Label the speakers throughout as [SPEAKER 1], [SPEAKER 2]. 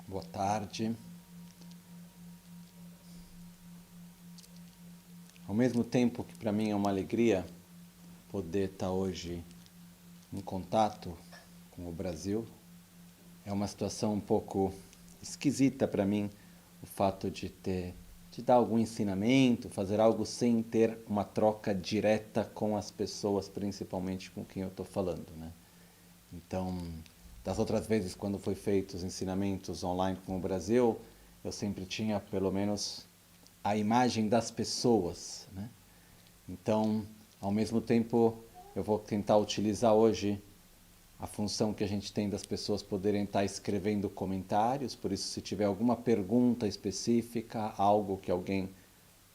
[SPEAKER 1] Boa tarde. Ao mesmo tempo que para mim é uma alegria poder estar hoje em contato com o Brasil, é uma situação um pouco esquisita para mim o fato de dar algum ensinamento, fazer algo sem ter uma troca direta com as pessoas, principalmente com quem eu estou falando, né? Então, das outras vezes quando foi feito os ensinamentos online com o Brasil, eu sempre tinha pelo menos a imagem das pessoas, né? Então, ao mesmo tempo, eu vou tentar utilizar hoje a função que a gente tem das pessoas poderem estar escrevendo comentários, por isso se tiver alguma pergunta específica, algo que alguém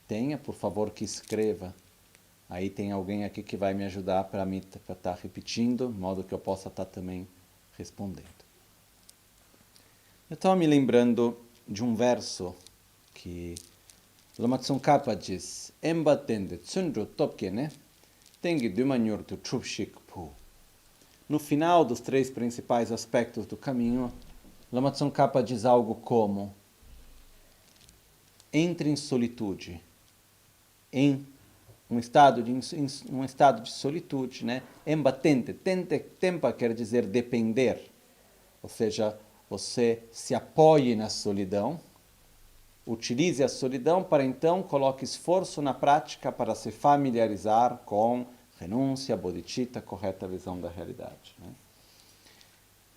[SPEAKER 1] tenha, por favor que escreva. Aí tem alguém aqui que vai me ajudar para estar repetindo, de modo que eu possa estar também respondendo. Eu estava me lembrando de um verso que Lama Tsongkhapa diz: Emba tende tsundru topkene, tengi dumanyor tu trupshik pu. No final dos 3 principais aspectos do caminho, Lama Tsongkhapa diz algo como: entre em solitude, em um estado de solitude, né? Emba tente, tempa quer dizer depender, ou seja, você se apoie na solidão, utilize a solidão para então coloque esforço na prática para se familiarizar com renúncia, bodhicitta, correta visão da realidade, né?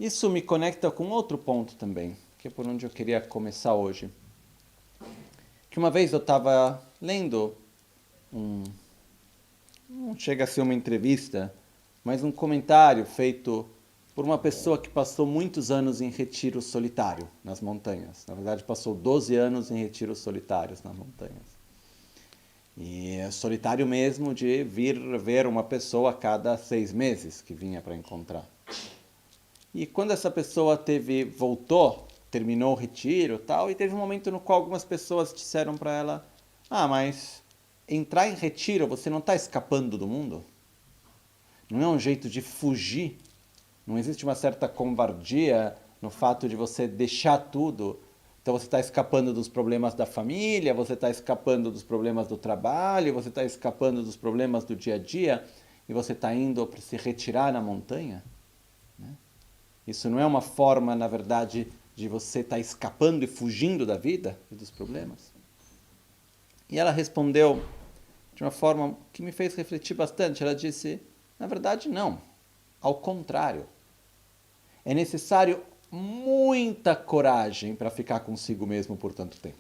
[SPEAKER 1] Isso me conecta com outro ponto também, que é por onde eu queria começar hoje. Que uma vez eu estava lendo não chega a ser uma entrevista, mas um comentário feito por uma pessoa que passou muitos anos em retiro solitário nas montanhas. Na verdade, passou 12 anos em retiros solitários nas montanhas. E é solitário mesmo de vir ver uma pessoa a cada 6 meses que vinha para encontrar. E quando essa pessoa voltou, terminou o retiro e tal, e teve um momento no qual algumas pessoas disseram para ela: mas entrar em retiro, você não está escapando do mundo? Não é um jeito de fugir? Não existe uma certa covardia no fato de você deixar tudo? Então você está escapando dos problemas da família, você está escapando dos problemas do trabalho, você está escapando dos problemas do dia a dia, e você está indo para se retirar na montanha? Isso não é uma forma, na verdade, de você estar escapando e fugindo da vida e dos problemas? E ela respondeu de uma forma que me fez refletir bastante. Ela disse: na verdade, não. Ao contrário. É necessário muita coragem para ficar consigo mesmo por tanto tempo.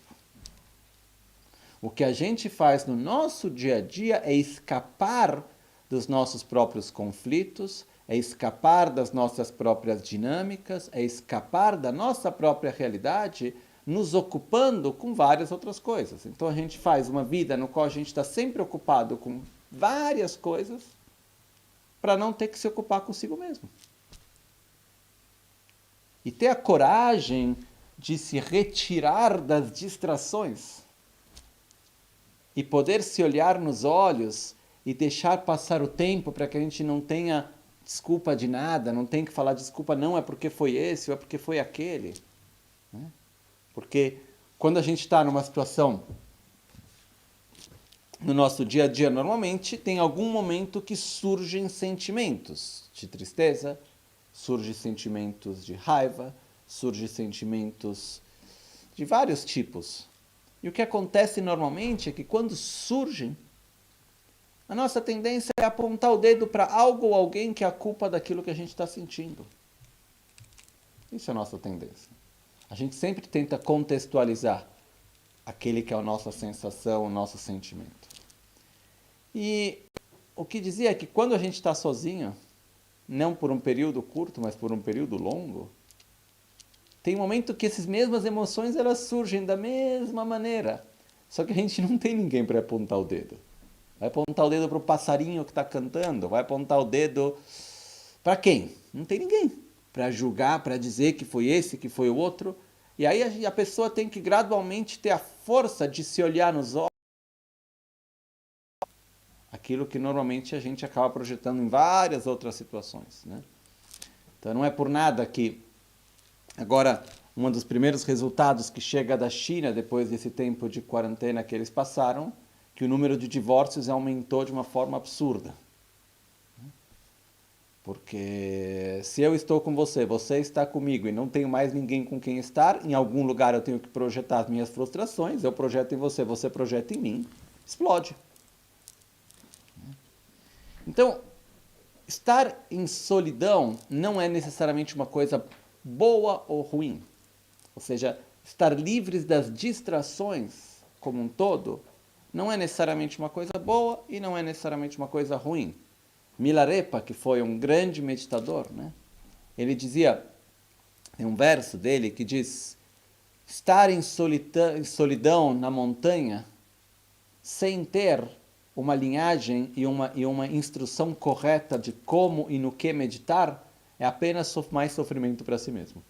[SPEAKER 1] O que a gente faz no nosso dia a dia é escapar dos nossos próprios conflitos, é escapar das nossas próprias dinâmicas, é escapar da nossa própria realidade, nos ocupando com várias outras coisas. Então a gente faz uma vida no qual a gente está sempre ocupado com várias coisas para não ter que se ocupar consigo mesmo. E ter a coragem de se retirar das distrações e poder se olhar nos olhos e deixar passar o tempo para que a gente não tenha desculpa de nada, não tenha que falar desculpa, não é porque foi esse ou é porque foi aquele. Né? Porque quando a gente está numa situação no nosso dia a dia, normalmente tem algum momento que surgem sentimentos de tristeza, surgem sentimentos de raiva, surgem sentimentos de vários tipos. E o que acontece normalmente é que quando surgem, a nossa tendência é apontar o dedo para algo ou alguém que é a culpa daquilo que a gente está sentindo. Isso é a nossa tendência. A gente sempre tenta contextualizar aquele que é a nossa sensação, o nosso sentimento. E o que dizia é que quando a gente está sozinho, não por um período curto, mas por um período longo, tem um momento que essas mesmas emoções elas surgem da mesma maneira. Só que a gente não tem ninguém para apontar o dedo. Vai apontar o dedo para o passarinho que está cantando, vai apontar o dedo para quem? Não tem ninguém para julgar, para dizer que foi esse, que foi o outro. E aí a pessoa tem que gradualmente ter a força de se olhar nos olhos, aquilo que normalmente a gente acaba projetando em várias outras situações, né? Então não é por nada que agora um dos primeiros resultados que chega da China depois desse tempo de quarentena que eles passaram, que o número de divórcios aumentou de uma forma absurda. Porque se eu estou com você, você está comigo e não tenho mais ninguém com quem estar, em algum lugar eu tenho que projetar as minhas frustrações, eu projeto em você, você projeta em mim, explode. Então, estar em solidão não é necessariamente uma coisa boa ou ruim. Ou seja, estar livres das distrações como um todo não é necessariamente uma coisa boa e não é necessariamente uma coisa ruim. Milarepa, que foi um grande meditador, né? Ele dizia, tem um verso dele que diz, estar em solidão na montanha sem ter uma linhagem e uma instrução correta de como e no que meditar é apenas mais sofrimento para si mesmo.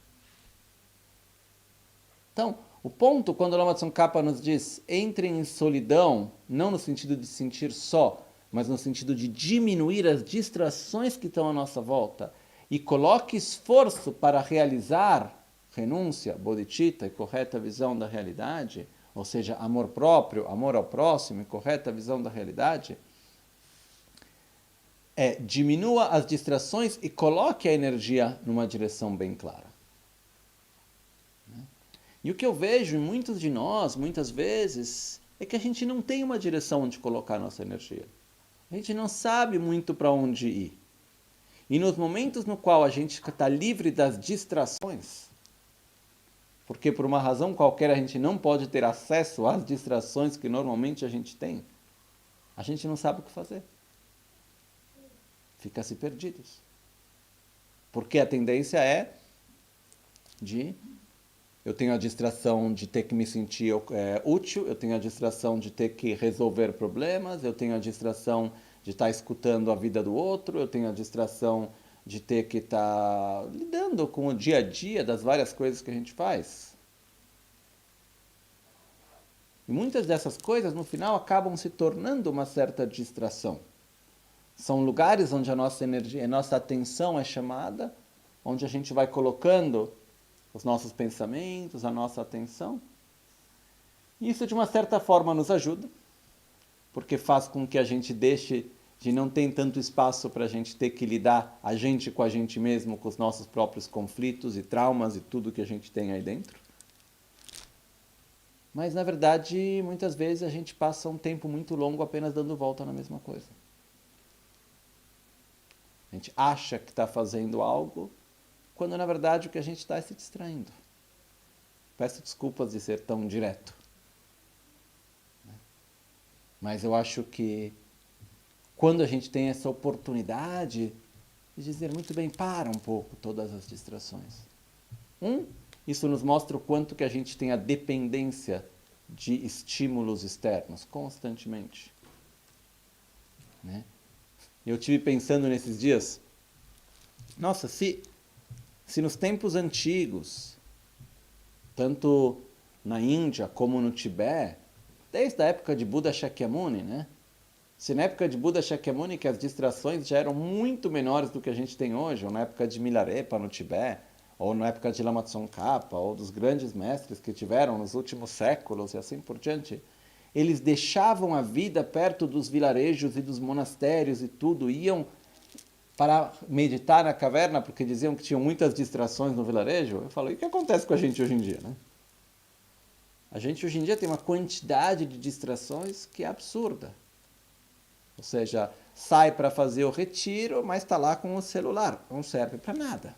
[SPEAKER 1] Então, o ponto quando o Lama Tsongkhapa nos diz entrem em solidão, não no sentido de sentir só, mas no sentido de diminuir as distrações que estão à nossa volta e coloque esforço para realizar renúncia, bodhicitta e correta visão da realidade, ou seja, amor próprio, amor ao próximo e correta visão da realidade, diminua as distrações e coloque a energia numa direção bem clara. E o que eu vejo em muitos de nós, muitas vezes, é que a gente não tem uma direção onde colocar a nossa energia. A gente não sabe muito para onde ir. E nos momentos no qual a gente está livre das distrações, porque por uma razão qualquer a gente não pode ter acesso às distrações que normalmente a gente não sabe o que fazer. Fica-se perdidos. Porque a tendência é de... Eu tenho a distração de ter que me sentir útil, eu tenho a distração de ter que resolver problemas, eu tenho a distração de estar escutando a vida do outro, eu tenho a distração de ter que estar lidando com o dia a dia das várias coisas que a gente faz. E muitas dessas coisas, no final, acabam se tornando uma certa distração. São lugares onde a nossa energia, a nossa atenção é chamada, onde a gente vai colocando os nossos pensamentos, a nossa atenção. E isso, de uma certa forma, nos ajuda, porque faz com que a gente deixe de não ter tanto espaço para a gente ter que lidar a gente com a gente mesmo, com os nossos próprios conflitos e traumas e tudo que a gente tem aí dentro. Mas, na verdade, muitas vezes a gente passa um tempo muito longo apenas dando volta na mesma coisa. A gente acha que está fazendo algo, quando na verdade o que a gente está é se distraindo. Peço desculpas de ser tão direto. Mas eu acho que quando a gente tem essa oportunidade de dizer muito bem, para um pouco todas as distrações. Isso nos mostra o quanto que a gente tem a dependência de estímulos externos constantemente. Né? Eu tive pensando nesses dias, nossa, se nos tempos antigos, tanto na Índia como no Tibete, desde a época de Buda Shakyamuni, né? Se na época de Buda Shakyamuni que as distrações já eram muito menores do que a gente tem hoje, ou na época de Milarepa no Tibete, ou na época de Lama Tsongkhapa, ou dos grandes mestres que tiveram nos últimos séculos e assim por diante, eles deixavam a vida perto dos vilarejos e dos monastérios e tudo, iam para meditar na caverna, porque diziam que tinham muitas distrações no vilarejo. Eu falo, e o que acontece com a gente hoje em dia, né? A gente hoje em dia tem uma quantidade de distrações que é absurda. Ou seja, sai para fazer o retiro, mas está lá com o celular, não serve para nada.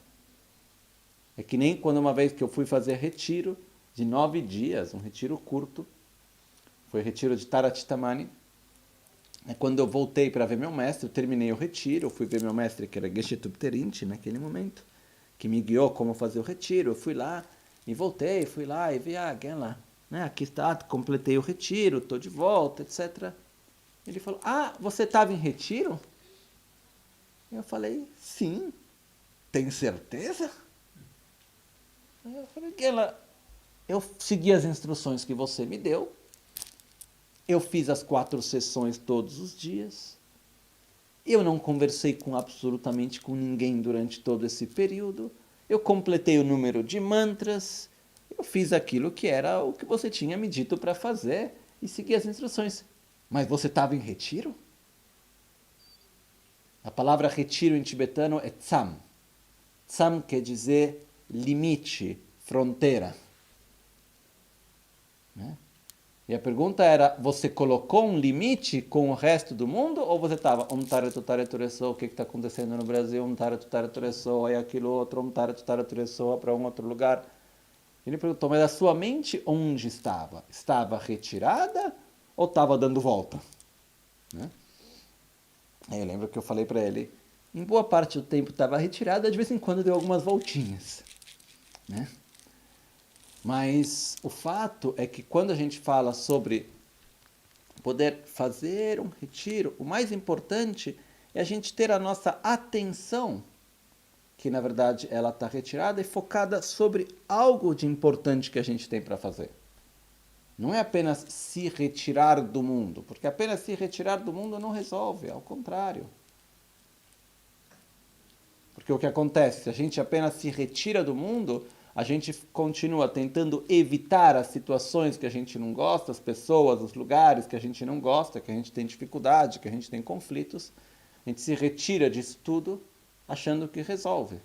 [SPEAKER 1] É que nem quando uma vez que eu fui fazer retiro de 9 dias, um retiro curto, foi o retiro de Tarathitamani. Quando eu voltei para ver meu mestre, eu terminei o retiro, eu fui ver meu mestre, que era Geshe Thupten naquele momento, que me guiou como fazer o retiro. Eu fui lá e voltei, fui lá e vi, lá, né, aqui está, completei o retiro, estou de volta, etc. Ele falou, você estava em retiro? Eu falei, sim, tem certeza? Eu falei, eu segui as instruções que você me deu, eu fiz as 4 sessões todos os dias, eu não conversei absolutamente com ninguém durante todo esse período, eu completei o número de mantras, Eu fiz aquilo que era o que você tinha me dito para fazer e segui as instruções. Mas você estava em retiro? A palavra retiro em tibetano é tsam. Tsam quer dizer limite, fronteira. Né? E a pergunta era, você colocou um limite com o resto do mundo ou você estava o que está acontecendo no Brasil, e aquilo outro, para um outro lugar? Ele perguntou, mas a sua mente onde estava? Estava retirada ou estava dando volta? Né? Aí eu lembro que eu falei para ele, em boa parte do tempo estava retirada, de vez em quando deu algumas voltinhas. Né? Mas o fato é que quando a gente fala sobre poder fazer um retiro, o mais importante é a gente ter a nossa atenção, que na verdade ela está retirada e focada sobre algo de importante que a gente tem para fazer. Não é apenas se retirar do mundo, porque apenas se retirar do mundo não resolve, ao contrário. Porque o que acontece, se a gente apenas se retira do mundo, a gente continua tentando evitar as situações que a gente não gosta, as pessoas, os lugares que a gente não gosta, que a gente tem dificuldade, que a gente tem conflitos. A gente se retira disso tudo achando que resolve.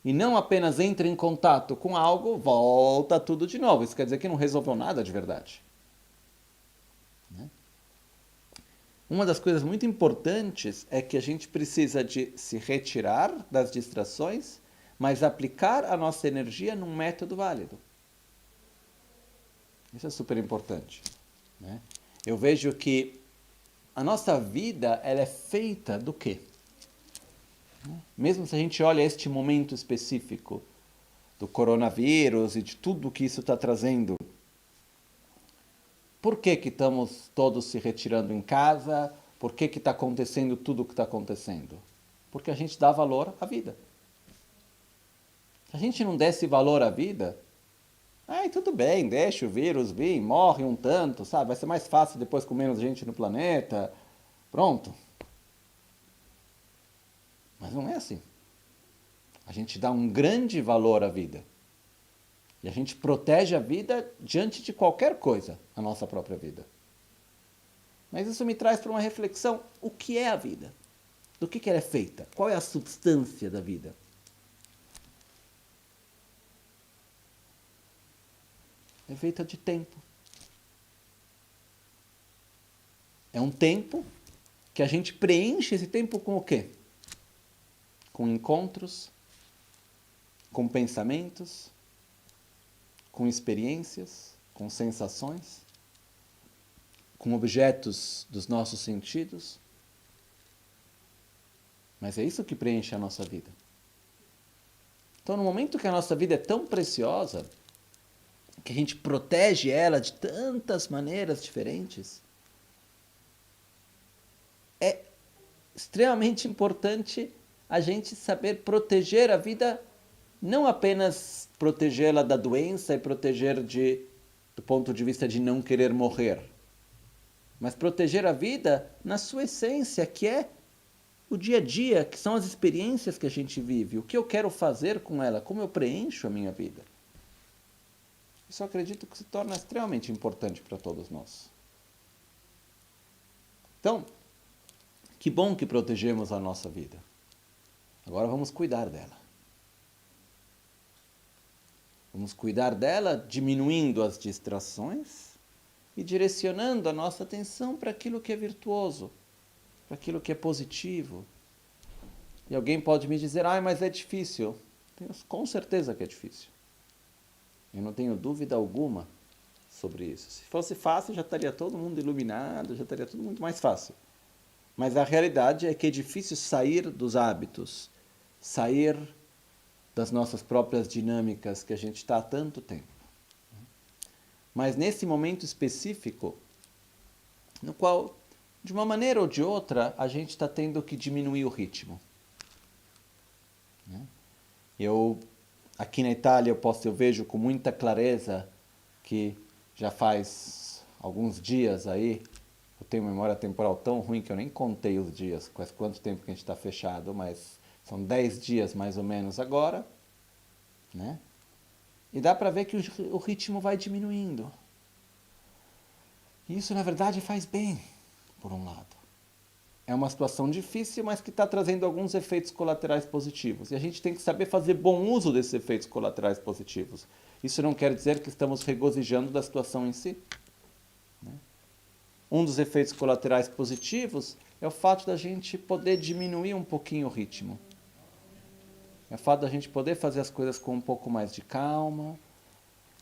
[SPEAKER 1] E não apenas entra em contato com algo, volta tudo de novo. Isso quer dizer que não resolveu nada de verdade. Né? Uma das coisas muito importantes é que a gente precisa de se retirar das distrações, mas aplicar a nossa energia num método válido. Isso é super importante. Né? Eu vejo que a nossa vida ela é feita do quê? Mesmo se a gente olha este momento específico do coronavírus e de tudo que isso está trazendo, por que estamos todos se retirando em casa? Por que está acontecendo tudo o que está acontecendo? Porque a gente dá valor à vida. Se a gente não desse valor à vida, aí tudo bem, deixa o vírus vir, morre um tanto, sabe? Vai ser mais fácil depois com menos gente no planeta. Pronto. Mas não é assim. A gente dá um grande valor à vida. E a gente protege a vida diante de qualquer coisa, a nossa própria vida. Mas isso me traz para uma reflexão, o que é a vida? Do que ela é feita? Qual é a substância da vida? É feita de tempo. É um tempo que a gente preenche esse tempo com o quê? Com encontros, com pensamentos, com experiências, com sensações, com objetos dos nossos sentidos. Mas é isso que preenche a nossa vida. Então, no momento que a nossa vida é tão preciosa, que a gente protege ela de tantas maneiras diferentes, é extremamente importante a gente saber proteger a vida, não apenas protegê-la da doença e proteger do ponto de vista de não querer morrer, mas proteger a vida na sua essência, que é o dia a dia, que são as experiências que a gente vive, o que eu quero fazer com ela, como eu preencho a minha vida. Isso eu acredito que se torna extremamente importante para todos nós. Então, que bom que protegemos a nossa vida. Agora vamos cuidar dela. Vamos cuidar dela diminuindo as distrações e direcionando a nossa atenção para aquilo que é virtuoso, para aquilo que é positivo. E alguém pode me dizer, mas é difícil. Com certeza que é difícil. Eu não tenho dúvida alguma sobre isso. Se fosse fácil, já estaria todo mundo iluminado, já estaria tudo muito mais fácil. Mas a realidade é que é difícil sair dos hábitos, sair das nossas próprias dinâmicas que a gente está há tanto tempo. Mas nesse momento específico, no qual, de uma maneira ou de outra, a gente está tendo que diminuir o ritmo. Aqui na Itália, eu vejo com muita clareza que já faz alguns dias aí, eu tenho memória temporal tão ruim que eu nem contei os dias, quanto tempo que a gente está fechado, mas são 10 dias mais ou menos agora, né? E dá para ver que o ritmo vai diminuindo. E isso, na verdade, faz bem, por um lado. É uma situação difícil, mas que está trazendo alguns efeitos colaterais positivos. E a gente tem que saber fazer bom uso desses efeitos colaterais positivos. Isso não quer dizer que estamos regozijando da situação em si. Um dos efeitos colaterais positivos é o fato da gente poder diminuir um pouquinho o ritmo. É o fato da gente poder fazer as coisas com um pouco mais de calma,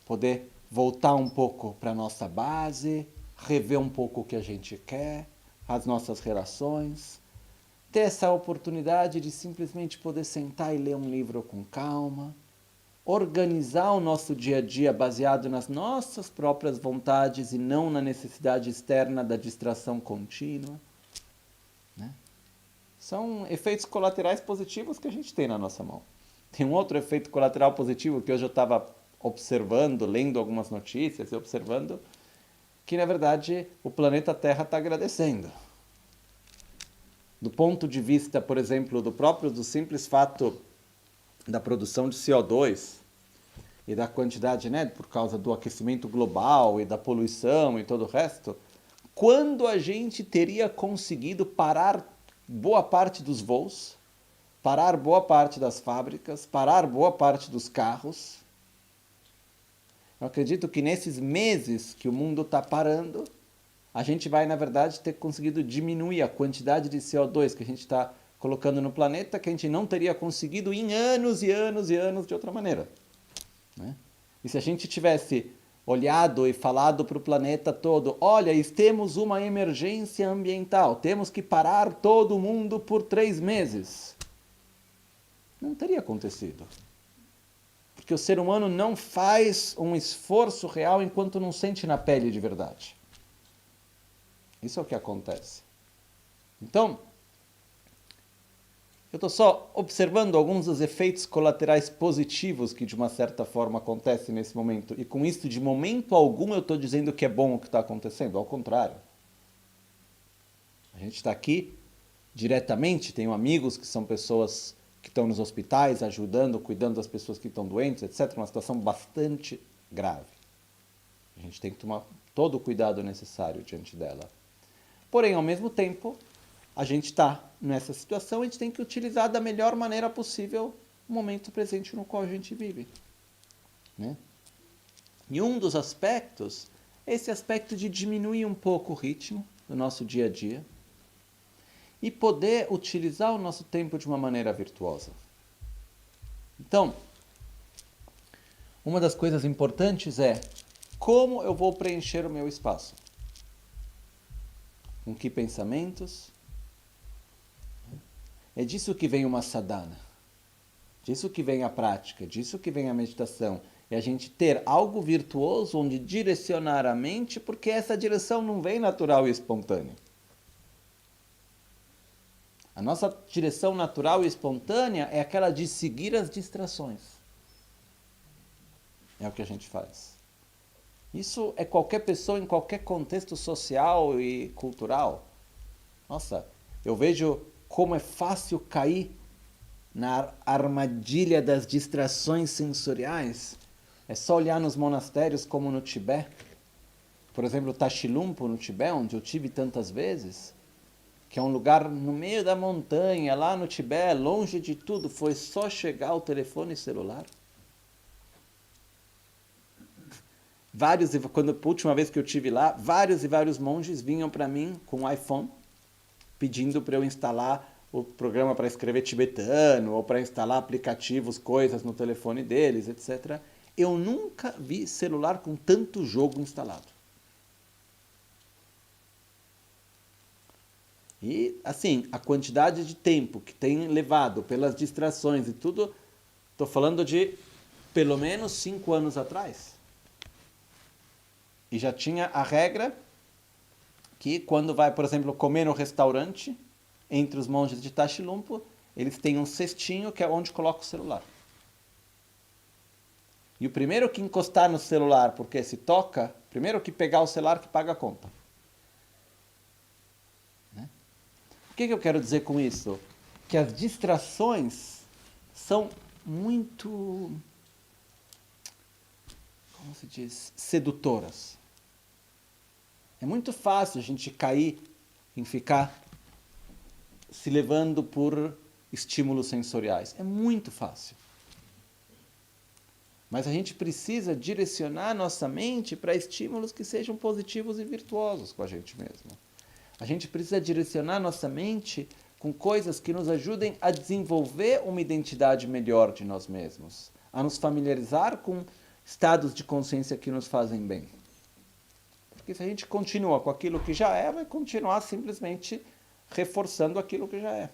[SPEAKER 1] poder voltar um pouco para a nossa base, rever um pouco o que a gente quer, as nossas relações, ter essa oportunidade de simplesmente poder sentar e ler um livro com calma, organizar o nosso dia a dia baseado nas nossas próprias vontades e não na necessidade externa da distração contínua. Né? São efeitos colaterais positivos que a gente tem na nossa mão. Tem um outro efeito colateral positivo que hoje eu estava observando, lendo algumas notícias e observando, que na verdade o planeta Terra está agradecendo. Do ponto de vista, por exemplo, do simples fato da produção de CO2 e da quantidade, né, por causa do aquecimento global e da poluição e todo o resto, quando a gente teria conseguido parar boa parte dos voos, parar boa parte das fábricas, parar boa parte dos carros. Eu acredito que nesses meses que o mundo está parando, a gente vai, na verdade, ter conseguido diminuir a quantidade de CO2 que a gente está colocando no planeta, que a gente não teria conseguido em anos e anos e anos de outra maneira. Né? E se a gente tivesse olhado e falado para o planeta todo, olha, temos uma emergência ambiental, temos que parar todo mundo por 3 meses. Não teria acontecido. Porque o ser humano não faz um esforço real enquanto não sente na pele de verdade. Isso é o que acontece. Então, eu estou só observando alguns dos efeitos colaterais positivos que de uma certa forma acontecem nesse momento. E com isso, de momento algum, eu estou dizendo que é bom o que está acontecendo. Ao contrário. A gente está aqui diretamente, tenho amigos que são pessoas que estão nos hospitais, ajudando, cuidando das pessoas que estão doentes, etc. Uma situação bastante grave. A gente tem que tomar todo o cuidado necessário diante dela. Porém, ao mesmo tempo, a gente está nessa situação, a gente tem que utilizar da melhor maneira possível o momento presente no qual a gente vive. Né? E um dos aspectos é esse aspecto de diminuir um pouco o ritmo do nosso dia a dia e poder utilizar o nosso tempo de uma maneira virtuosa. Então, uma das coisas importantes é como eu vou preencher o meu espaço. Com que pensamentos? É disso que vem uma sadhana, disso que vem a prática, disso que vem a meditação. É a gente ter algo virtuoso onde direcionar a mente, porque essa direção não vem natural e espontânea. A nossa direção natural e espontânea é aquela de seguir as distrações. É o que a gente faz. Isso é qualquer pessoa em qualquer contexto social e cultural. Nossa, eu vejo como é fácil cair na armadilha das distrações sensoriais. É só olhar nos monastérios como no Tibete. Por exemplo, Tashilhunpo no Tibete, onde eu tive tantas vezes, que é um lugar no meio da montanha, lá no Tibete, longe de tudo, foi só chegar o telefone celular. Quando a última vez que eu estive lá, vários e vários monges vinham para mim com um iPhone, pedindo para eu instalar o programa para escrever tibetano, ou para instalar aplicativos, coisas no telefone deles, etc. Eu nunca vi celular com tanto jogo instalado. E, assim, a quantidade de tempo que tem levado pelas distrações e tudo, estou falando de pelo menos 5 anos atrás. E já tinha a regra que quando vai, por exemplo, comer no restaurante, entre os monges de Tashilhunpo, eles têm um cestinho que é onde coloca o celular. E o primeiro que encostar no celular, porque se toca, primeiro que pegar o celular que paga a conta. Né? O que eu quero dizer com isso? Que as distrações são muito como se diz, sedutoras. É muito fácil a gente cair em ficar se levando por estímulos sensoriais. É muito fácil. Mas a gente precisa direcionar nossa mente para estímulos que sejam positivos e virtuosos com a gente mesmo. A gente precisa direcionar nossa mente com coisas que nos ajudem a desenvolver uma identidade melhor de nós mesmos, a nos familiarizar com estados de consciência que nos fazem bem. Porque se a gente continua com aquilo que já é, vai continuar simplesmente reforçando aquilo que já é.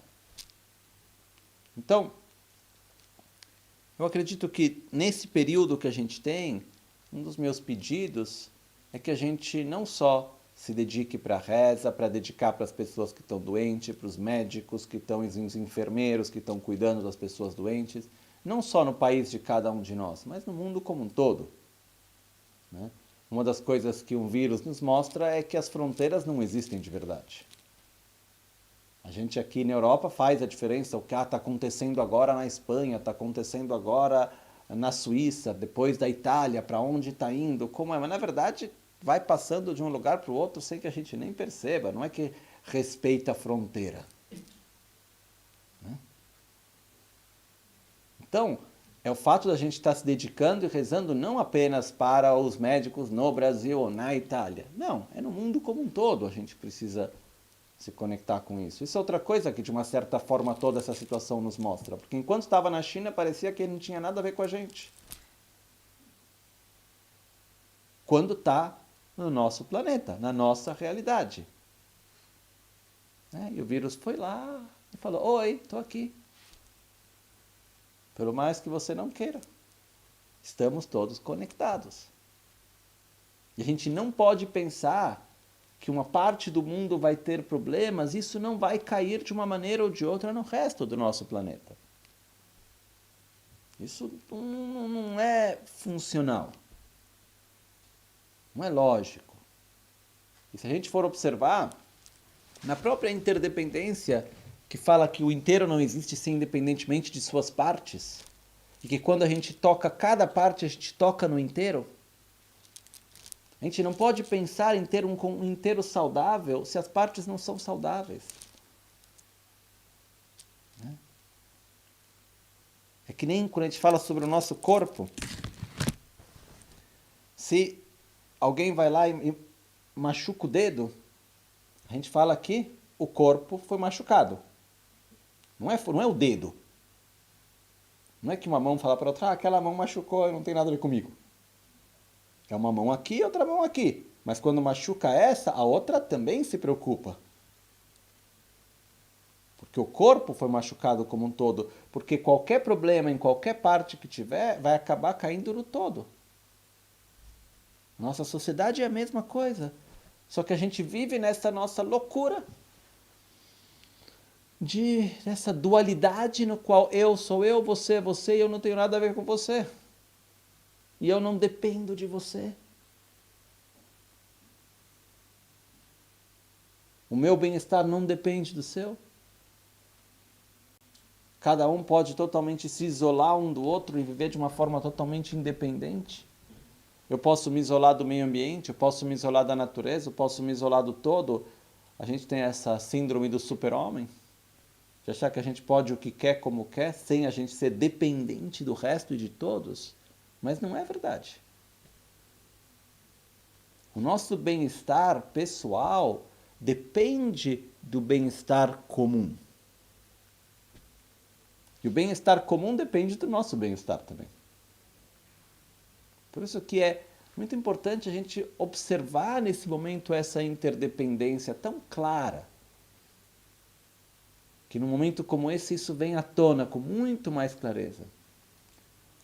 [SPEAKER 1] Então, eu acredito que nesse período que a gente tem, um dos meus pedidos é que a gente não só se dedique para a reza, para dedicar para as pessoas que estão doentes, para os médicos que estão, os enfermeiros que estão cuidando das pessoas doentes, não só no país de cada um de nós, mas no mundo como um todo. Né? Uma das coisas que um vírus nos mostra é que as fronteiras não existem de verdade. A gente aqui na Europa faz a diferença, o que está acontecendo agora na Espanha, está acontecendo agora na Suíça, depois da Itália, para onde está indo, como é. Mas na verdade vai passando de um lugar para o outro sem que a gente nem perceba, não é que respeita a fronteira. Né? Então, é o fato da gente estar se dedicando e rezando não apenas para os médicos no Brasil ou na Itália. Não, é no mundo como um todo a gente precisa se conectar com isso. Isso é outra coisa que, de uma certa forma, toda essa situação nos mostra. Porque enquanto estava na China, parecia que não tinha nada a ver com a gente. Quando está no nosso planeta, na nossa realidade. E o vírus foi lá e falou, oi, estou aqui. Pelo mais que você não queira. Estamos todos conectados. E a gente não pode pensar que uma parte do mundo vai ter problemas, isso não vai cair de uma maneira ou de outra no resto do nosso planeta. Isso não é funcional. Não é lógico. E se a gente for observar, na própria interdependência, que fala que o inteiro não existe sem independentemente de suas partes, e que quando a gente toca cada parte, a gente toca no inteiro, a gente não pode pensar em ter um inteiro saudável se as partes não são saudáveis. É que nem quando a gente fala sobre o nosso corpo. Se alguém vai lá e machuca o dedo, a gente fala que o corpo foi machucado. Não é o dedo. Não é que uma mão fala para outra, aquela mão machucou, não tem nada a ver comigo. É uma mão aqui e outra mão aqui. Mas quando machuca essa, a outra também se preocupa. Porque o corpo foi machucado como um todo. Porque qualquer problema em qualquer parte que tiver, vai acabar caindo no todo. Nossa sociedade é a mesma coisa. Só que a gente vive nessa nossa loucura. Dessa dualidade no qual eu sou eu, você é você e eu não tenho nada a ver com você. E eu não dependo de você. O meu bem-estar não depende do seu. Cada um pode totalmente se isolar um do outro e viver de uma forma totalmente independente. Eu posso me isolar do meio ambiente, eu posso me isolar da natureza, eu posso me isolar do todo. A gente tem essa síndrome do super-homem, de achar que a gente pode o que quer como quer, sem a gente ser dependente do resto e de todos. Mas não é verdade. O nosso bem-estar pessoal depende do bem-estar comum. E o bem-estar comum depende do nosso bem-estar também. Por isso que é muito importante a gente observar nesse momento essa interdependência tão clara. Que num momento como esse isso vem à tona com muito mais clareza.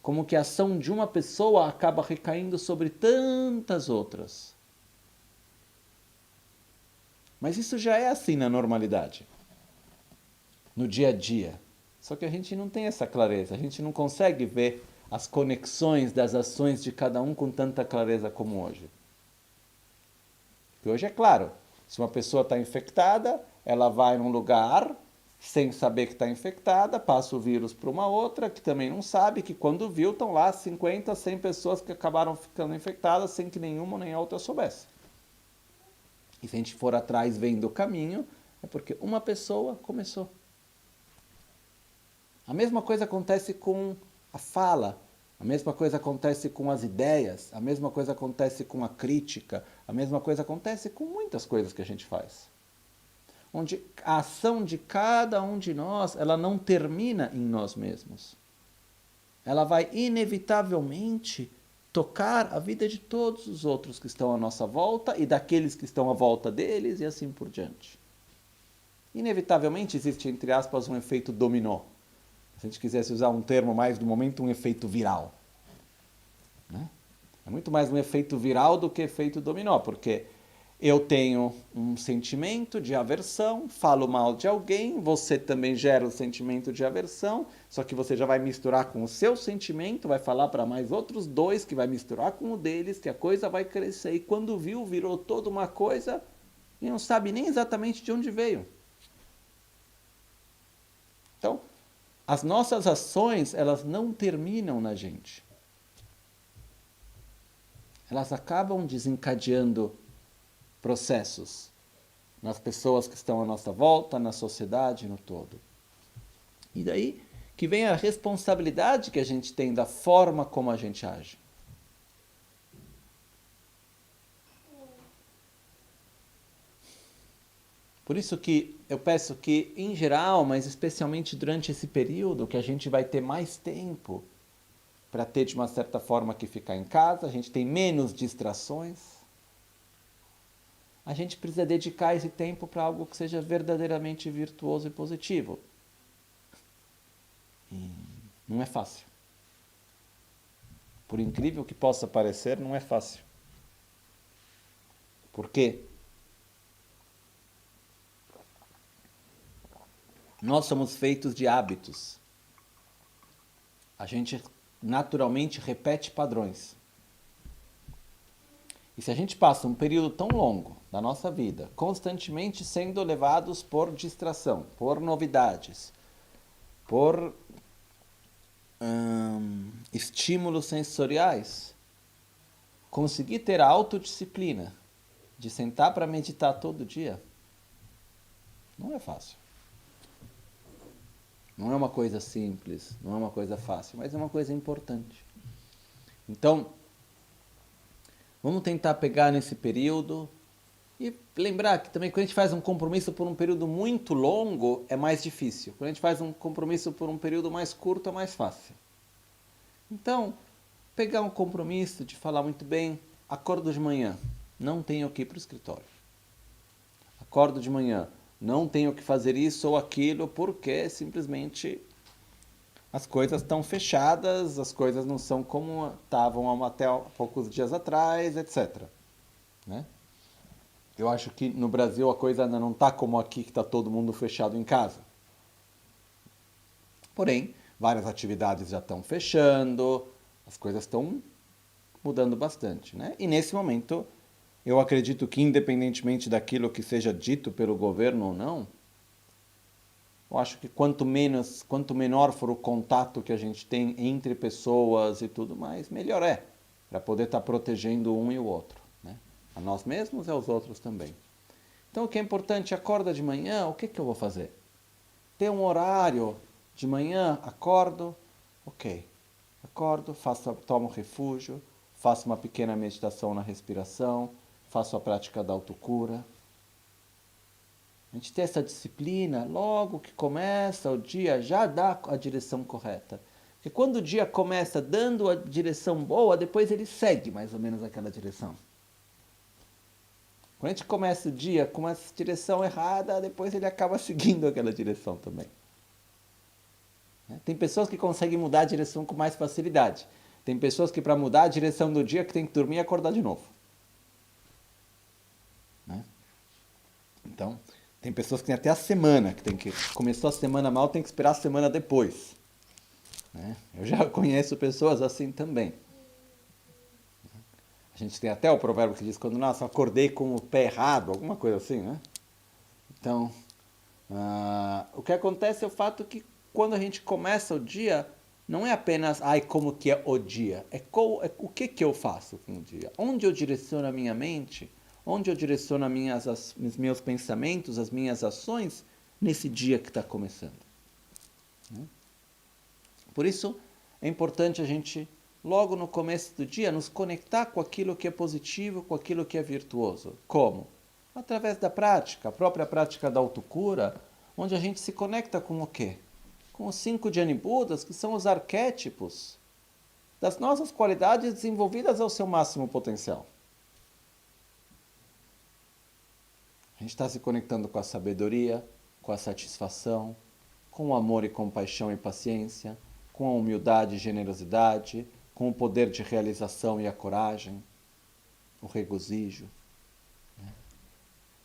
[SPEAKER 1] Como que a ação de uma pessoa acaba recaindo sobre tantas outras. Mas isso já é assim na normalidade. No dia a dia. Só que a gente não tem essa clareza, a gente não consegue ver as conexões das ações de cada um com tanta clareza como hoje. Porque hoje é claro, se uma pessoa está infectada, ela vai num lugar, sem saber que está infectada, passa o vírus para uma outra que também não sabe, que quando viu estão lá 50, 100 pessoas que acabaram ficando infectadas sem que nenhuma nem a outra soubesse. E se a gente for atrás vendo o caminho, é porque uma pessoa começou. A mesma coisa acontece com a fala, a mesma coisa acontece com as ideias, a mesma coisa acontece com a crítica, a mesma coisa acontece com muitas coisas que a gente faz. Onde a ação de cada um de nós, ela não termina em nós mesmos. Ela vai inevitavelmente tocar a vida de todos os outros que estão à nossa volta e daqueles que estão à volta deles e assim por diante. Inevitavelmente existe, entre aspas, um efeito dominó. Se a gente quisesse usar um termo mais do momento, um efeito viral. Né? É muito mais um efeito viral do que efeito dominó, porque eu tenho um sentimento de aversão, falo mal de alguém, você também gera o sentimento de aversão, só que você já vai misturar com o seu sentimento, vai falar para mais outros dois, que vai misturar com o deles, que a coisa vai crescer, e quando viu, virou toda uma coisa, e não sabe nem exatamente de onde veio. Então, as nossas ações, elas não terminam na gente. Elas acabam desencadeando processos nas pessoas que estão à nossa volta, na sociedade, no todo. E daí que vem a responsabilidade que a gente tem da forma como a gente age. Por isso que eu peço que, em geral, mas especialmente durante esse período, que a gente vai ter mais tempo para ter, de uma certa forma, que ficar em casa, a gente tem menos distrações, a gente precisa dedicar esse tempo para algo que seja verdadeiramente virtuoso e positivo. E não é fácil. Por incrível que possa parecer, não é fácil. Por quê? Nós somos feitos de hábitos. A gente naturalmente repete padrões. E se a gente passa um período tão longo da nossa vida, constantemente sendo levados por distração, por novidades, por estímulos sensoriais, conseguir ter a autodisciplina de sentar para meditar todo dia, não é fácil. Não é uma coisa simples, não é uma coisa fácil, mas é uma coisa importante. Então, vamos tentar pegar nesse período e lembrar que também quando a gente faz um compromisso por um período muito longo, é mais difícil. Quando a gente faz um compromisso por um período mais curto, é mais fácil. Então, pegar um compromisso de falar muito bem, acordo de manhã, não tenho que ir para o escritório. Acordo de manhã, não tenho que fazer isso ou aquilo, porque simplesmente as coisas estão fechadas, as coisas não são como estavam até poucos dias atrás, etc. Né? Eu acho que no Brasil a coisa ainda não está como aqui, que está todo mundo fechado em casa. Porém, várias atividades já estão fechando, as coisas estão mudando bastante. Né? E nesse momento, eu acredito que independentemente daquilo que seja dito pelo governo ou não, eu acho que quanto menor for o contato que a gente tem entre pessoas e tudo mais, melhor é, para poder estar protegendo um e o outro, né? A nós mesmos e aos outros também. Então o que é importante, acorda de manhã, o que eu vou fazer? Ter um horário de manhã, acordo, ok. Acordo, tomo refúgio, faço uma pequena meditação na respiração, faço a prática da autocura. A gente ter essa disciplina, logo que começa o dia, já dá a direção correta. Porque quando o dia começa dando a direção boa, depois ele segue mais ou menos aquela direção. Quando a gente começa o dia com uma direção errada, depois ele acaba seguindo aquela direção também. Tem pessoas que conseguem mudar a direção com mais facilidade. Tem pessoas que para mudar a direção do dia que tem que dormir e acordar de novo. Então, tem pessoas que têm até a semana, começou a semana mal, tem que esperar a semana depois. Né? Eu já conheço pessoas assim também. A gente tem até o provérbio que diz, quando, nossa, acordei com o pé errado, alguma coisa assim, né? Então, O que acontece é o fato que quando a gente começa o dia, não é apenas, ai, como que é o dia, o que eu faço com o dia, onde eu direciono a minha mente, onde eu direciono os meus pensamentos, as minhas ações nesse dia que está começando. Por isso, é importante a gente, logo no começo do dia, nos conectar com aquilo que é positivo, com aquilo que é virtuoso. Como? Através da prática, a própria prática da autocura, onde a gente se conecta com o quê? Com os 5 Jnana-Buddhas, que são os arquétipos das nossas qualidades desenvolvidas ao seu máximo potencial. A gente está se conectando com a sabedoria, com a satisfação, com o amor e compaixão e paciência, com a humildade e generosidade, com o poder de realização e a coragem, o regozijo.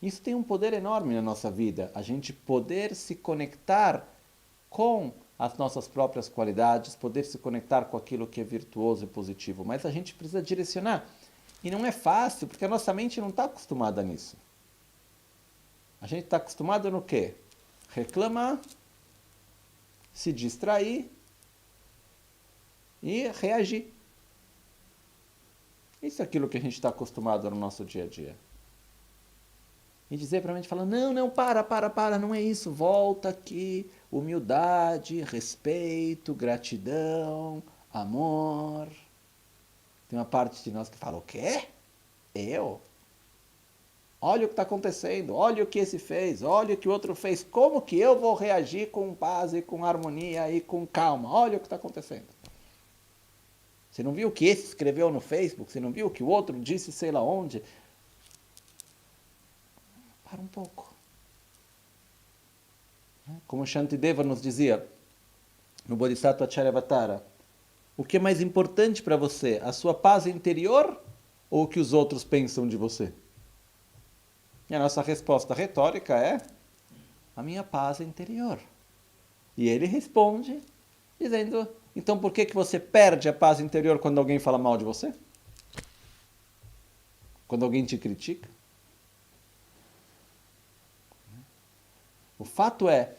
[SPEAKER 1] Isso tem um poder enorme na nossa vida, a gente poder se conectar com as nossas próprias qualidades, poder se conectar com aquilo que é virtuoso e positivo. Mas a gente precisa direcionar. E não é fácil, porque a nossa mente não está acostumada nisso. A gente está acostumado no quê? Reclamar, se distrair e reagir. Isso é aquilo que a gente está acostumado no nosso dia a dia. E dizer para a mente, falar, não, para, não é isso, volta aqui, humildade, respeito, gratidão, amor. Tem uma parte de nós que fala, o quê? Eu? Olha o que está acontecendo, olha o que esse fez, olha o que o outro fez, como que eu vou reagir com paz e com harmonia e com calma? Olha o que está acontecendo. Você não viu o que esse escreveu no Facebook? Você não viu o que o outro disse sei lá onde? Para um pouco. Como Shantideva nos dizia no Bodhisattva Charyavatara, o que é mais importante para você? A sua paz interior ou o que os outros pensam de você? E a nossa resposta retórica é a minha paz interior. E ele responde dizendo, então por que você perde a paz interior quando alguém fala mal de você? Quando alguém te critica? O fato é,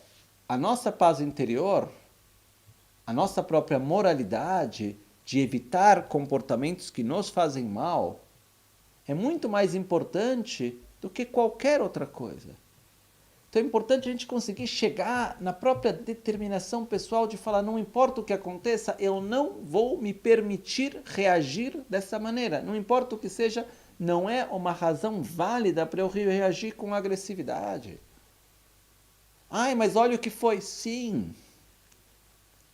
[SPEAKER 1] a nossa paz interior, a nossa própria moralidade de evitar comportamentos que nos fazem mal, é muito mais importante do que qualquer outra coisa. Então é importante a gente conseguir chegar na própria determinação pessoal de falar, não importa o que aconteça, eu não vou me permitir reagir dessa maneira. Não importa o que seja, não é uma razão válida para eu reagir com agressividade. Ai, mas olha o que foi. Sim.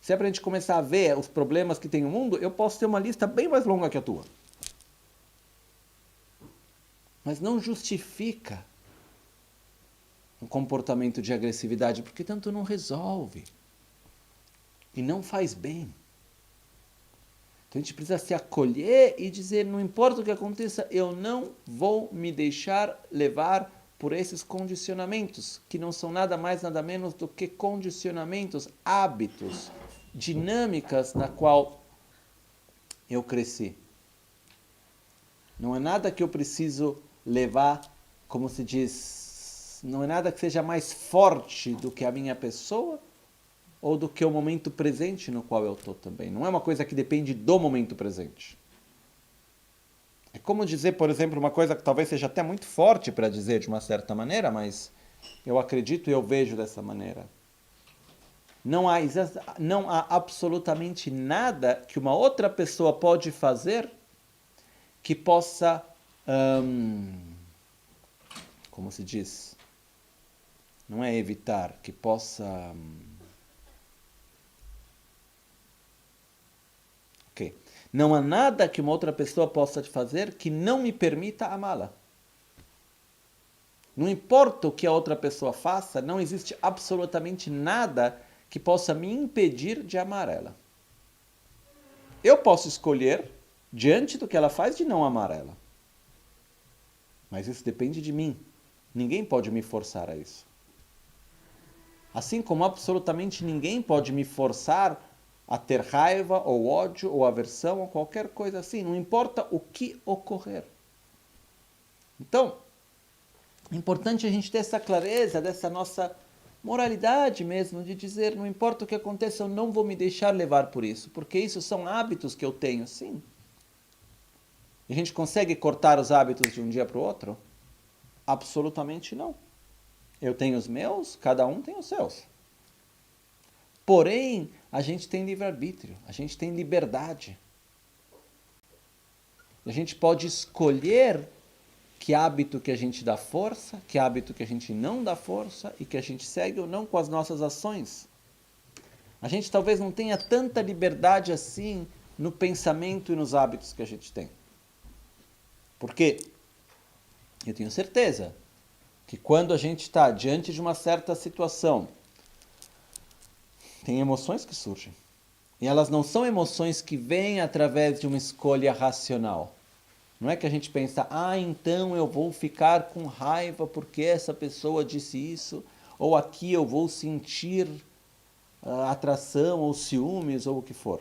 [SPEAKER 1] Se é para a gente começar a ver os problemas que tem no mundo, eu posso ter uma lista bem mais longa que a tua. Mas não justifica um comportamento de agressividade, porque tanto não resolve. E não faz bem. Então a gente precisa se acolher e dizer, não importa o que aconteça, eu não vou me deixar levar por esses condicionamentos, que não são nada mais, nada menos do que condicionamentos, hábitos, dinâmicas na qual eu cresci. Não é nada que eu preciso levar, como se diz, não é nada que seja mais forte do que a minha pessoa ou do que o momento presente no qual eu estou também. Não é uma coisa que depende do momento presente. É como dizer, por exemplo, uma coisa que talvez seja até muito forte para dizer de uma certa maneira, mas eu acredito e eu vejo dessa maneira. Não há absolutamente nada que uma outra pessoa pode fazer que possa, como se diz, não é evitar, que possa... Não há nada que uma outra pessoa possa fazer que não me permita amá-la. Não importa o que a outra pessoa faça, não existe absolutamente nada que possa me impedir de amar ela. Eu posso escolher, diante do que ela faz, de não amar ela. Mas isso depende de mim. Ninguém pode me forçar a isso. Assim como absolutamente ninguém pode me forçar a ter raiva, ou ódio, ou aversão, ou qualquer coisa assim. Não importa o que ocorrer. Então, é importante a gente ter essa clareza dessa nossa moralidade mesmo, de dizer, não importa o que aconteça, eu não vou me deixar levar por isso, porque isso são hábitos que eu tenho, sim. E a gente consegue cortar os hábitos de um dia para o outro? Absolutamente não. Eu tenho os meus, cada um tem os seus. Porém, a gente tem livre-arbítrio, a gente tem liberdade. A gente pode escolher que hábito que a gente dá força, que hábito que a gente não dá força e que a gente segue ou não com as nossas ações. A gente talvez não tenha tanta liberdade assim no pensamento e nos hábitos que a gente tem. Porque eu tenho certeza que quando a gente está diante de uma certa situação, tem emoções que surgem. E elas não são emoções que vêm através de uma escolha racional. Não é que a gente pensa, então eu vou ficar com raiva porque essa pessoa disse isso, ou aqui eu vou sentir atração ou ciúmes ou o que for.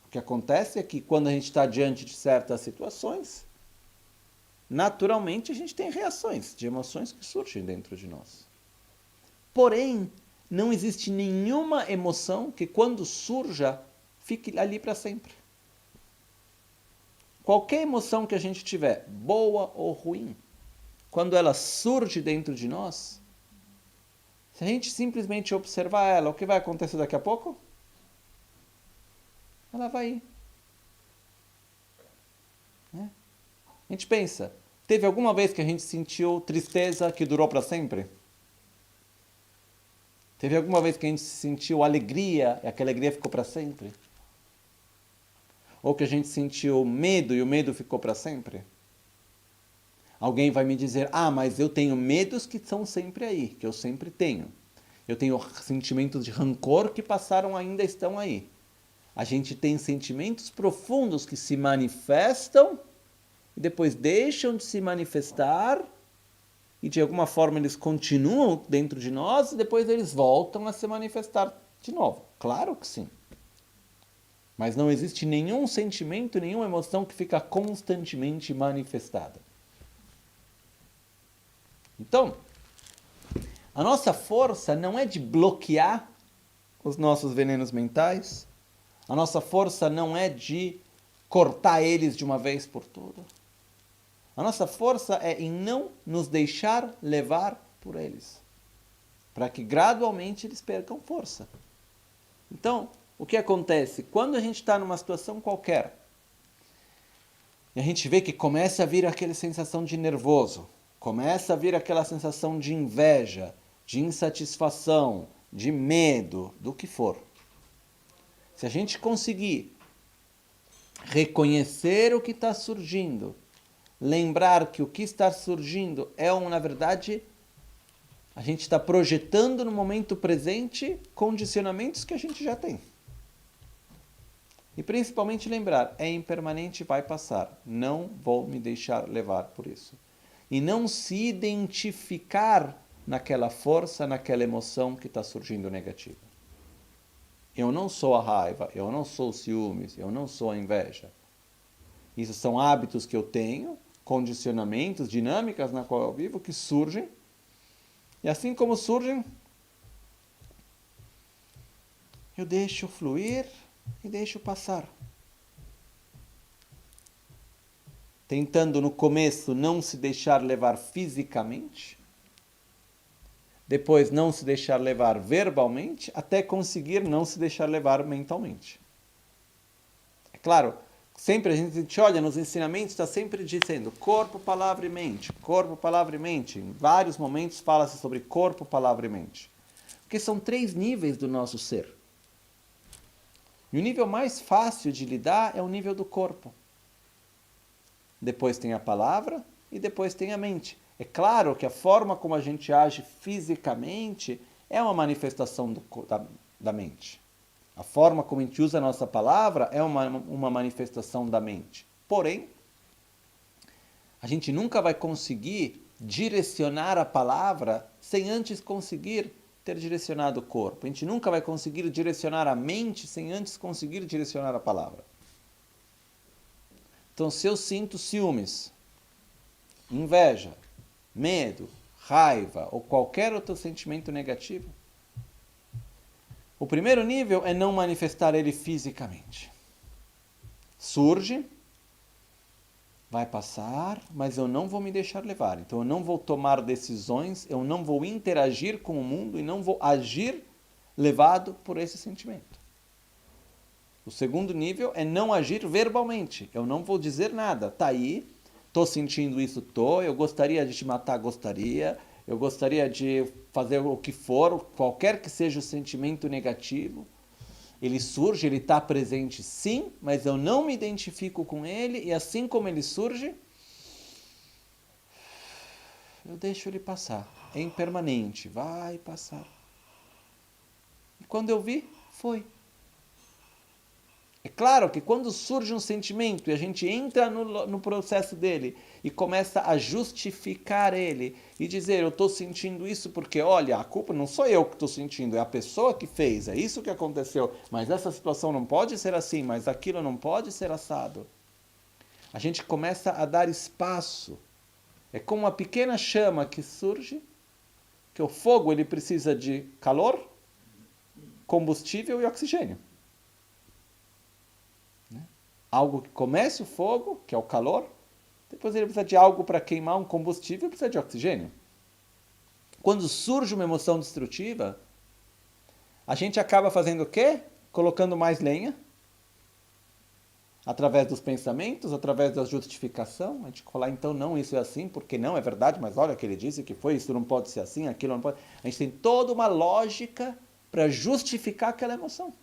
[SPEAKER 1] O que acontece é que quando a gente está diante de certas situações, naturalmente a gente tem reações de emoções que surgem dentro de nós. Porém, não existe nenhuma emoção que quando surja, fique ali para sempre. Qualquer emoção que a gente tiver, boa ou ruim, quando ela surge dentro de nós, se a gente simplesmente observar ela, o que vai acontecer daqui a pouco? Ela vai ir. Né? A gente pensa, teve alguma vez que a gente sentiu tristeza que durou para sempre? Teve alguma vez que a gente sentiu alegria e aquela alegria ficou para sempre? Ou que a gente sentiu medo e o medo ficou para sempre? Alguém vai me dizer, mas eu tenho medos que são sempre aí, que eu sempre tenho. Eu tenho sentimentos de rancor que passaram ainda estão aí. A gente tem sentimentos profundos que se manifestam e depois deixam de se manifestar e de alguma forma eles continuam dentro de nós e depois eles voltam a se manifestar de novo. Claro que sim. Mas não existe nenhum sentimento, nenhuma emoção que fica constantemente manifestada. Então, a nossa força não é de bloquear os nossos venenos mentais, a nossa força não é de cortar eles de uma vez por todas. A nossa força é em não nos deixar levar por eles, para que gradualmente eles percam força. Então, o que acontece? Quando a gente está numa situação qualquer, e a gente vê que começa a vir aquela sensação de nervoso, começa a vir aquela sensação de inveja, de insatisfação, de medo, do que for. Se a gente conseguir reconhecer o que está surgindo, lembrar que o que está surgindo é, na verdade, a gente está projetando no momento presente condicionamentos que a gente já tem. E principalmente lembrar, é impermanente, vai passar. Não vou me deixar levar por isso. E não se identificar naquela força, naquela emoção que está surgindo negativa. Eu não sou a raiva, eu não sou o ciúmes, eu não sou a inveja. Isso são hábitos que eu tenho, condicionamentos, dinâmicas na qual eu vivo, que surgem. E assim como surgem, eu deixo fluir e deixo passar. Tentando no começo não se deixar levar fisicamente, depois não se deixar levar verbalmente, até conseguir não se deixar levar mentalmente. É claro, sempre a gente olha nos ensinamentos, está sempre dizendo corpo, palavra e mente, corpo, palavra e mente. Em vários momentos fala-se sobre corpo, palavra e mente. Porque são 3 níveis do nosso ser. E o nível mais fácil de lidar é o nível do corpo. Depois tem a palavra e depois tem a mente. É claro que a forma como a gente age fisicamente é uma manifestação da mente. A forma como a gente usa a nossa palavra é uma manifestação da mente. Porém, a gente nunca vai conseguir direcionar a palavra sem antes conseguir ter direcionado o corpo. A gente nunca vai conseguir direcionar a mente sem antes conseguir direcionar a palavra. Então, se eu sinto ciúmes, inveja, medo, raiva ou qualquer outro sentimento negativo, o primeiro nível é não manifestar ele fisicamente. Surge, vai passar, mas eu não vou me deixar levar. Então eu não vou tomar decisões, eu não vou interagir com o mundo e não vou agir levado por esse sentimento. O segundo nível é não agir verbalmente. Eu não vou dizer nada. Tá aí, tô sentindo isso, eu gostaria de te matar, gostaria. Eu gostaria de fazer o que for, qualquer que seja o sentimento negativo. Ele surge, ele está presente sim, mas eu não me identifico com ele, e assim como ele surge, eu deixo ele passar. É impermanente, vai passar. E quando eu vi, foi. É claro que quando surge um sentimento e a gente entra no processo dele e começa a justificar ele e dizer, eu estou sentindo isso porque, olha, a culpa não sou eu que estou sentindo, é a pessoa que fez, é isso que aconteceu, mas essa situação não pode ser assim, mas aquilo não pode ser assado. A gente começa a dar espaço. É como uma pequena chama que surge, que o fogo ele precisa de calor, combustível e oxigênio. Algo que comece o fogo, que é o calor, depois ele precisa de algo para queimar um combustível, precisa de oxigênio. Quando surge uma emoção destrutiva, a gente acaba fazendo o quê? Colocando mais lenha, através dos pensamentos, através da justificação. A gente fala, então não, isso é assim, porque não é verdade, mas olha que ele disse que foi, isso não pode ser assim, aquilo não pode. A gente tem toda uma lógica para justificar aquela emoção.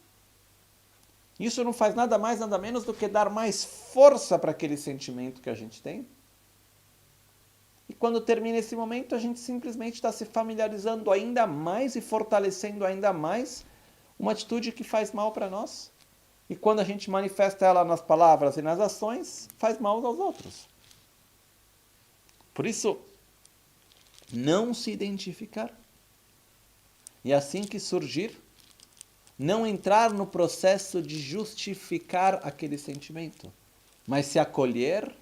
[SPEAKER 1] Isso não faz nada mais, nada menos do que dar mais força para aquele sentimento que a gente tem. E quando termina esse momento, a gente simplesmente está se familiarizando ainda mais e fortalecendo ainda mais uma atitude que faz mal para nós. E quando a gente manifesta ela nas palavras e nas ações, faz mal aos outros. Por isso, não se identificar. E assim que surgir, não entrar no processo de justificar aquele sentimento, mas se acolher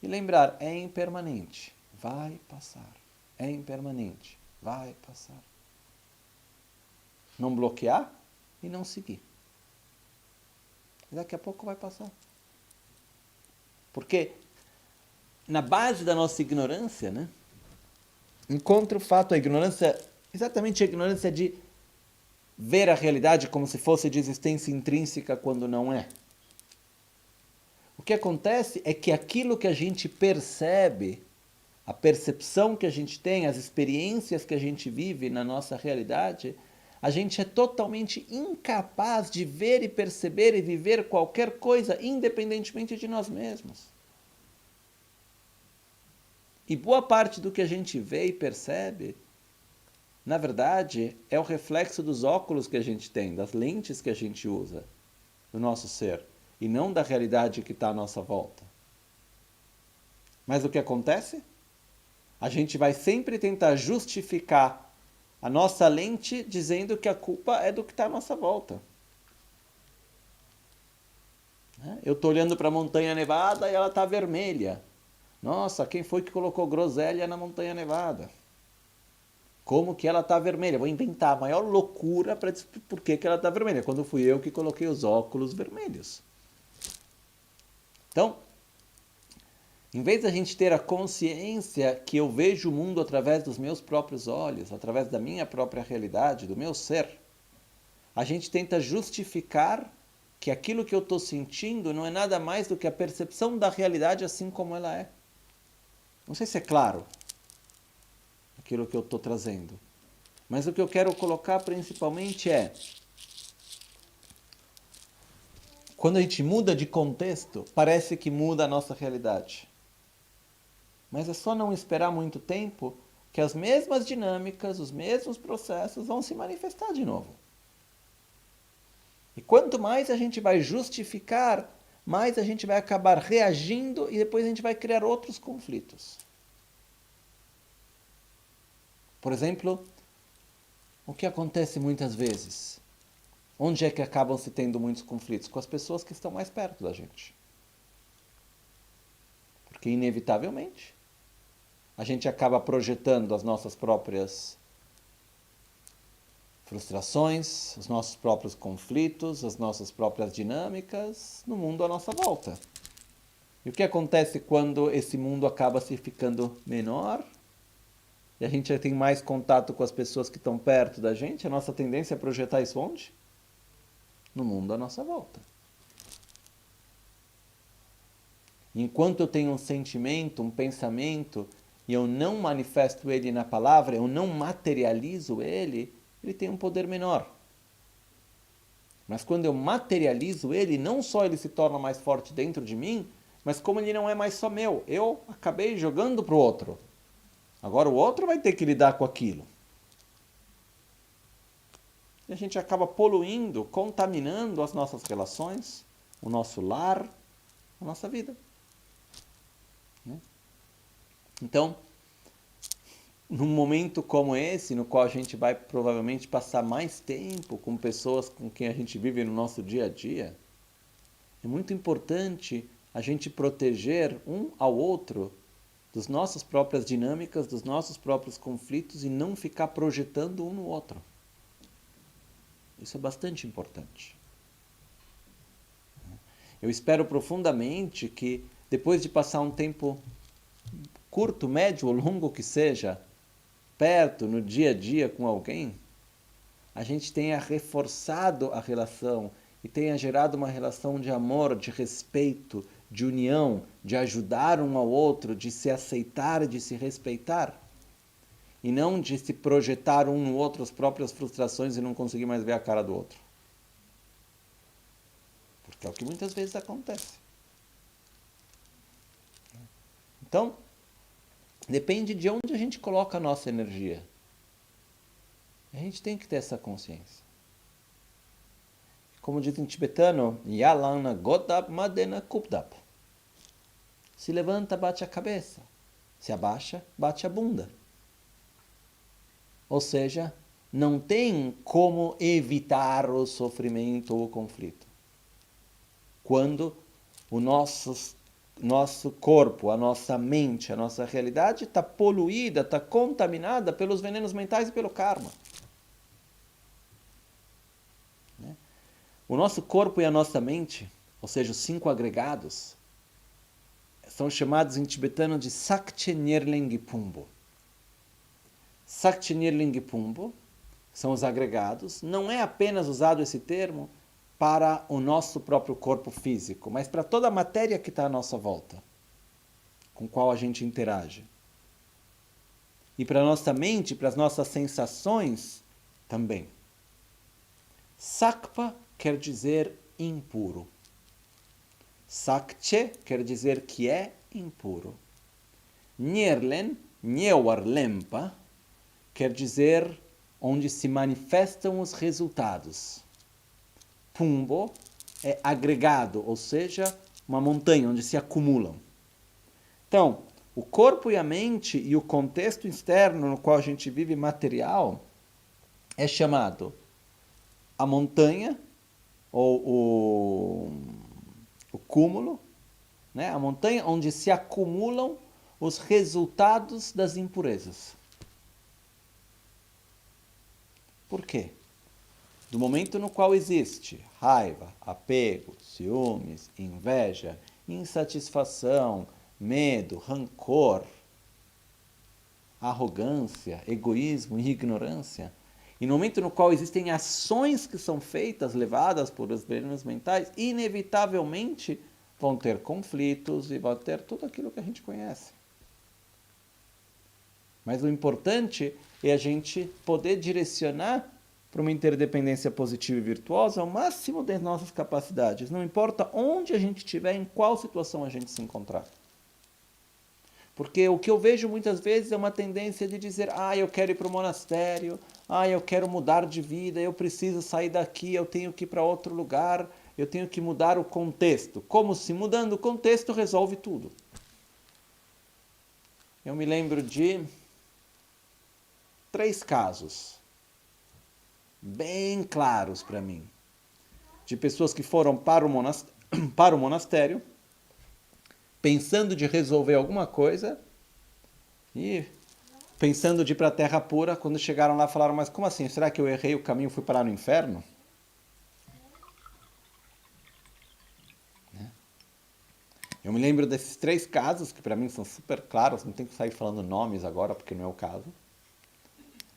[SPEAKER 1] e lembrar, é impermanente, vai passar. É impermanente, vai passar. Não bloquear e não seguir. Daqui a pouco vai passar. Porque na base da nossa ignorância, né, encontra o fato, a ignorância, exatamente a ignorância de ver a realidade como se fosse de existência intrínseca quando não é. O que acontece é que aquilo que a gente percebe, a percepção que a gente tem, as experiências que a gente vive na nossa realidade, a gente é totalmente incapaz de ver e perceber e viver qualquer coisa independentemente de nós mesmos. E boa parte do que a gente vê e percebe, na verdade, é o reflexo dos óculos que a gente tem, das lentes que a gente usa do nosso ser, e não da realidade que está à nossa volta. Mas o que acontece? A gente vai sempre tentar justificar a nossa lente dizendo que a culpa é do que está à nossa volta. Eu estou olhando para a Montanha Nevada e ela está vermelha. Nossa, quem foi que colocou groselha na Montanha Nevada? Como que ela está vermelha? Vou inventar a maior loucura para dizer por que ela está vermelha, quando fui eu que coloquei os óculos vermelhos. Então, em vez da gente ter a consciência que eu vejo o mundo através dos meus próprios olhos, através da minha própria realidade, do meu ser, a gente tenta justificar que aquilo que eu estou sentindo não é nada mais do que a percepção da realidade assim como ela é. Não sei se é claro aquilo que eu estou trazendo, mas o que eu quero colocar principalmente é: quando a gente muda de contexto, parece que muda a nossa realidade. Mas é só não esperar muito tempo que as mesmas dinâmicas, os mesmos processos vão se manifestar de novo. E quanto mais a gente vai justificar, mais a gente vai acabar reagindo e depois a gente vai criar outros conflitos. Por exemplo, o que acontece muitas vezes? Onde é que acabam se tendo muitos conflitos? Com as pessoas que estão mais perto da gente. Porque, inevitavelmente, a gente acaba projetando as nossas próprias frustrações, os nossos próprios conflitos, as nossas próprias dinâmicas no mundo à nossa volta. E o que acontece quando esse mundo acaba se ficando menor e a gente já tem mais contato com as pessoas que estão perto da gente? A nossa tendência é projetar isso onde? No mundo à nossa volta. Enquanto eu tenho um sentimento, um pensamento, e eu não manifesto ele na palavra, eu não materializo ele, ele tem um poder menor. Mas quando eu materializo ele, não só ele se torna mais forte dentro de mim, mas como ele não é mais só meu, eu acabei jogando para o outro. Agora o outro vai ter que lidar com aquilo. E a gente acaba poluindo, contaminando as nossas relações, o nosso lar, a nossa vida. Então, num momento como esse, no qual a gente vai provavelmente passar mais tempo com pessoas com quem a gente vive no nosso dia a dia, é muito importante a gente proteger um ao outro das nossas próprias dinâmicas, dos nossos próprios conflitos e não ficar projetando um no outro. Isso é bastante importante. Eu espero profundamente que, depois de passar um tempo curto, médio ou longo que seja, perto, no dia a dia com alguém, a gente tenha reforçado a relação e tenha gerado uma relação de amor, de respeito, de união, de ajudar um ao outro, de se aceitar, de se respeitar. E não de se projetar um no outro as próprias frustrações e não conseguir mais ver a cara do outro. Porque é o que muitas vezes acontece. Então, depende de onde a gente coloca a nossa energia. A gente tem que ter essa consciência. Como diz em tibetano, Yalana Godab Madena Kupdap. Se levanta, bate a cabeça. Se abaixa, bate a bunda. Ou seja, não tem como evitar o sofrimento ou o conflito. Quando o nosso corpo, a nossa mente, a nossa realidade está poluída, está contaminada pelos venenos mentais e pelo karma. O nosso corpo e a nossa mente, ou seja, os 5 agregados, são chamados em tibetano de Sakche Nyerleng Pumbo. Sakche Nyerleng Pumbo são os agregados. Não é apenas usado esse termo para o nosso próprio corpo físico, mas para toda a matéria que está à nossa volta, com qual a gente interage. E para a nossa mente, para as nossas sensações também. Sakpa quer dizer impuro. Sakche quer dizer que é impuro. Nyerlen, Nyewarlempa, quer dizer onde se manifestam os resultados. Pumbo é agregado, ou seja, uma montanha onde se acumulam. Então, o corpo e a mente e o contexto externo no qual a gente vive material é chamado a montanha, ou o cúmulo, né? A montanha onde se acumulam os resultados das impurezas. Por quê? Do momento no qual existe raiva, apego, ciúmes, inveja, insatisfação, medo, rancor, arrogância, egoísmo e ignorância, e no momento no qual existem ações que são feitas, levadas por os venenos mentais, inevitavelmente vão ter conflitos e vão ter tudo aquilo que a gente conhece. Mas o importante é a gente poder direcionar para uma interdependência positiva e virtuosa ao máximo das nossas capacidades. Não importa onde a gente estiver, em qual situação a gente se encontrar. Porque o que eu vejo muitas vezes é uma tendência de dizer: eu quero ir para o monastério, eu quero mudar de vida, eu preciso sair daqui, eu tenho que ir para outro lugar, eu tenho que mudar o contexto. Como se mudando o contexto resolve tudo. Eu me lembro de 3 casos bem claros para mim, de pessoas que foram para o monastério, pensando de resolver alguma coisa, E pensando de ir para a Terra pura, quando chegaram lá falaram, mas como assim? Será que eu errei o caminho e fui parar no inferno? Eu me lembro desses 3 casos, que para mim são super claros, não tenho que sair falando nomes agora, porque não é o caso.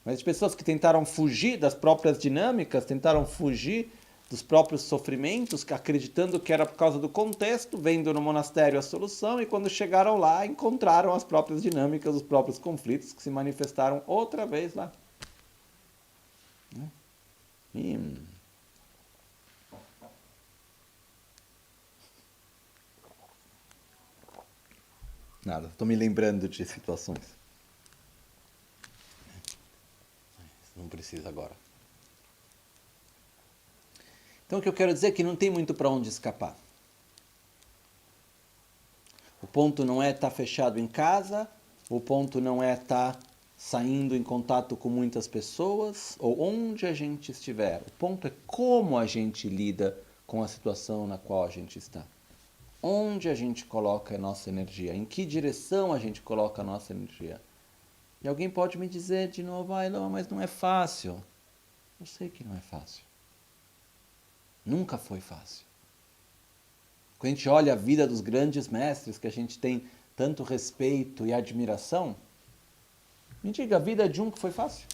[SPEAKER 1] Mas de pessoas que tentaram fugir das próprias dinâmicas, tentaram fugir dos próprios sofrimentos, acreditando que era por causa do contexto, vendo no monastério a solução, e quando chegaram lá, encontraram as próprias dinâmicas, os próprios conflitos que se manifestaram outra vez lá. E... nada, estou me lembrando de situações. Não precisa agora. Então o que eu quero dizer é que não tem muito para onde escapar. O ponto não é estar fechado em casa, o ponto não é estar saindo em contato com muitas pessoas, ou onde a gente estiver. O ponto é como a gente lida com a situação na qual a gente está. Onde a gente coloca a nossa energia, em que direção a gente coloca a nossa energia. E alguém pode me dizer de novo, Elon, mas não é fácil. Eu sei que não é fácil. Nunca foi fácil. Quando a gente olha a vida dos grandes mestres, que a gente tem tanto respeito e admiração, me diga, a vida de um que foi fácil?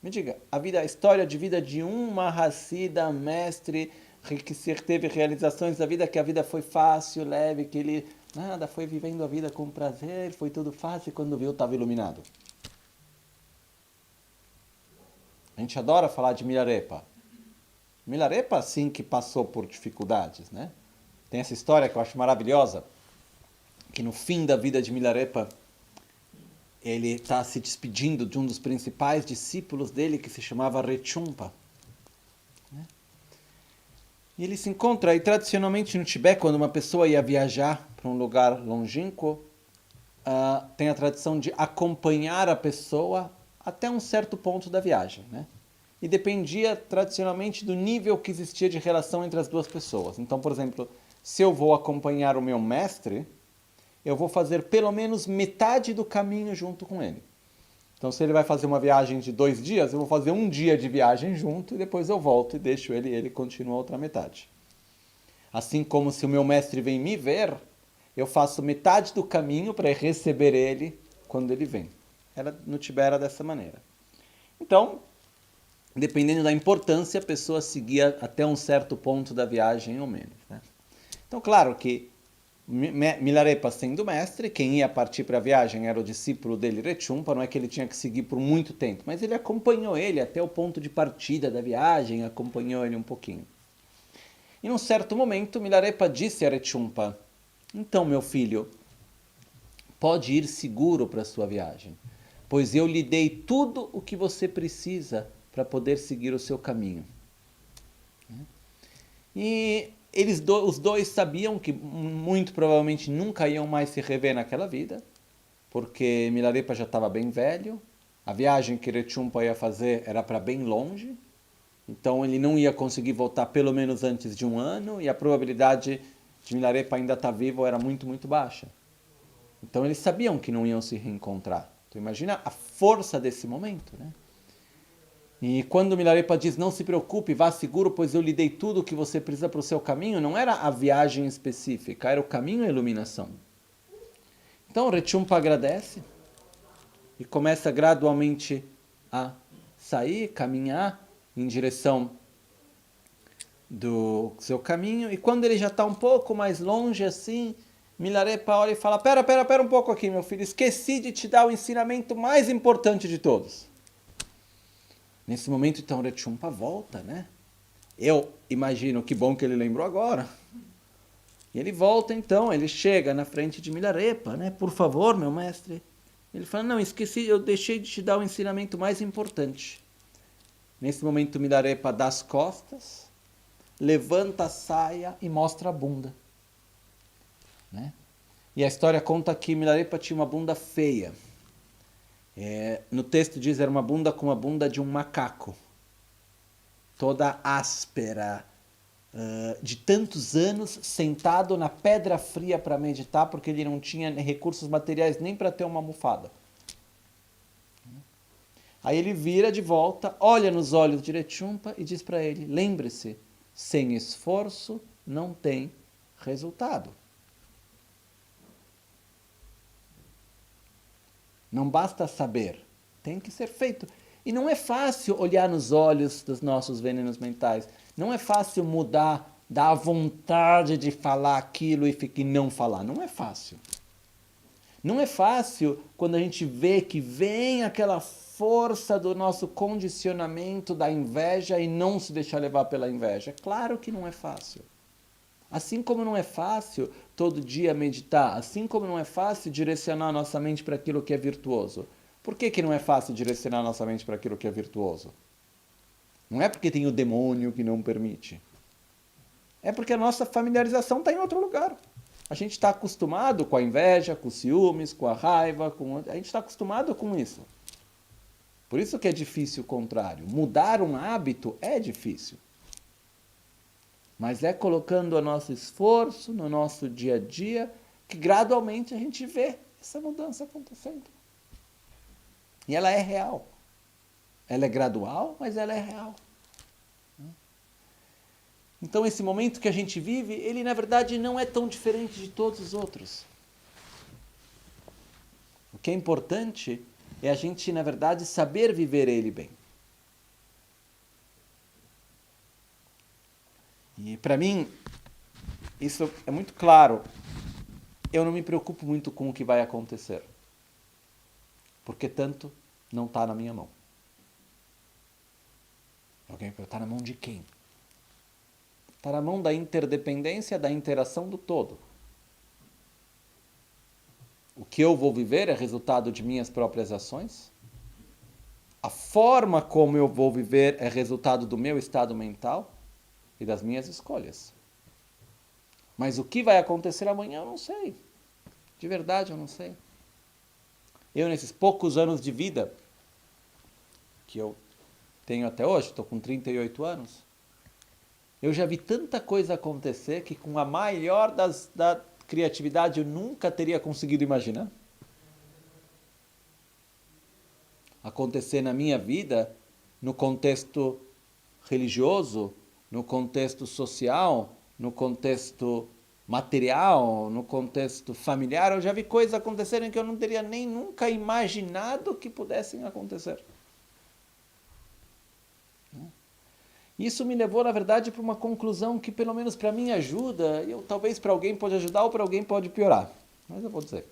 [SPEAKER 1] Me diga, a história de vida de um Mahasiddha, mestre, que teve realizações da vida, que a vida foi fácil, leve, que ele nada, foi vivendo a vida com prazer, foi tudo fácil e quando viu estava iluminado. A gente adora falar de Milarepa. Milarepa, sim, que passou por dificuldades, né? Tem essa história que eu acho maravilhosa, que no fim da vida de Milarepa, ele está se despedindo de um dos principais discípulos dele, que se chamava Rechumpa. Né? E ele se encontra, e tradicionalmente no Tibete, quando uma pessoa ia viajar para um lugar longínquo, tem a tradição de acompanhar a pessoa até um certo ponto da viagem, né? E dependia tradicionalmente do nível que existia de relação entre as duas pessoas. Então, por exemplo, se eu vou acompanhar o meu mestre, eu vou fazer pelo menos metade do caminho junto com ele. Então, se ele vai fazer uma viagem de 2 dias, eu vou fazer 1 dia de viagem junto e depois eu volto e deixo ele e ele continua a outra metade. Assim como se o meu mestre vem me ver, eu faço metade do caminho para receber ele quando ele vem. No Tibete era dessa maneira. Então, dependendo da importância, a pessoa seguia até um certo ponto da viagem ou menos. Né? Então, claro que Milarepa sendo mestre, quem ia partir para a viagem era o discípulo dele, Rechumpa, não é que ele tinha que seguir por muito tempo, mas ele acompanhou ele até o ponto de partida da viagem, acompanhou ele um pouquinho. E num certo momento, Milarepa disse a Rechumpa, então, meu filho, pode ir seguro para a sua viagem, pois eu lhe dei tudo o que você precisa para poder seguir o seu caminho. E os dois sabiam que muito provavelmente nunca iam mais se rever naquela vida, porque Milarepa já estava bem velho, a viagem que Rechumpa ia fazer era para bem longe, então ele não ia conseguir voltar pelo menos antes de 1 ano, e a probabilidade de Milarepa ainda estar vivo era muito, muito baixa. Então eles sabiam que não iam se reencontrar. Então imagina a força desse momento, né? E quando Milarepa diz, não se preocupe, vá seguro, pois eu lhe dei tudo o que você precisa para o seu caminho, não era a viagem específica, era o caminho e a iluminação. Então Rechumpa agradece e começa gradualmente a sair, caminhar em direção do seu caminho. E quando ele já está um pouco mais longe assim, Milarepa olha e fala, pera um pouco aqui, meu filho, esqueci de te dar o ensinamento mais importante de todos. Nesse momento, então, Rechumpa volta, né? Eu imagino que bom que ele lembrou agora. E ele volta, então, ele chega na frente de Milarepa, né? Por favor, meu mestre. Ele fala, não, esqueci, eu deixei de te dar o ensinamento mais importante. Nesse momento, Milarepa dá as costas, levanta a saia e mostra a bunda. Né? E a história conta que Milarepa tinha uma bunda feia. No texto diz era uma bunda como a bunda de um macaco. Toda áspera, de tantos anos sentado na pedra fria para meditar, porque ele não tinha recursos materiais nem para ter uma almofada. Aí ele vira de volta, olha nos olhos de Lechunpa e diz para ele, lembre-se, sem esforço não tem resultado. Não basta saber, tem que ser feito. E não é fácil olhar nos olhos dos nossos venenos mentais. Não é fácil mudar, dar a vontade de falar aquilo e não falar. Não é fácil. Não é fácil quando a gente vê que vem aquela força do nosso condicionamento da inveja e não se deixar levar pela inveja. Claro que não é fácil. Assim como não é fácil todo dia meditar, assim como não é fácil direcionar a nossa mente para aquilo que é virtuoso. Por que não é fácil direcionar a nossa mente para aquilo que é virtuoso? Não é porque tem o demônio que não permite. É porque a nossa familiarização está em outro lugar. A gente está acostumado com a inveja, com os ciúmes, com a raiva, a gente está acostumado com isso. Por isso que é difícil o contrário. Mudar um hábito é difícil. Mas é colocando o nosso esforço no nosso dia a dia que gradualmente a gente vê essa mudança acontecendo. E ela é real. Ela é gradual, mas ela é real. Então esse momento que a gente vive, ele na verdade não é tão diferente de todos os outros. O que é importante é a gente, na verdade, saber viver ele bem. E para mim, isso é muito claro. Eu não me preocupo muito com o que vai acontecer. Porque tanto não está na minha mão. Alguém pergunta, está na mão de quem? Está na mão da interdependência, da interação do todo. O que eu vou viver é resultado de minhas próprias ações. A forma como eu vou viver é resultado do meu estado mental e das minhas escolhas. Mas o que vai acontecer amanhã eu não sei. De verdade eu não sei. Eu, nesses poucos anos de vida que eu tenho até hoje, estou com 38 anos, eu já vi tanta coisa acontecer que com a maior da criatividade eu nunca teria conseguido imaginar. Acontecer na minha vida, no contexto religioso, no contexto social, no contexto material, no contexto familiar, eu já vi coisas acontecerem que eu não teria nem nunca imaginado que pudessem acontecer. Isso me levou, na verdade, para uma conclusão que, pelo menos para mim, ajuda, e talvez para alguém pode ajudar ou para alguém pode piorar. Mas eu vou dizer.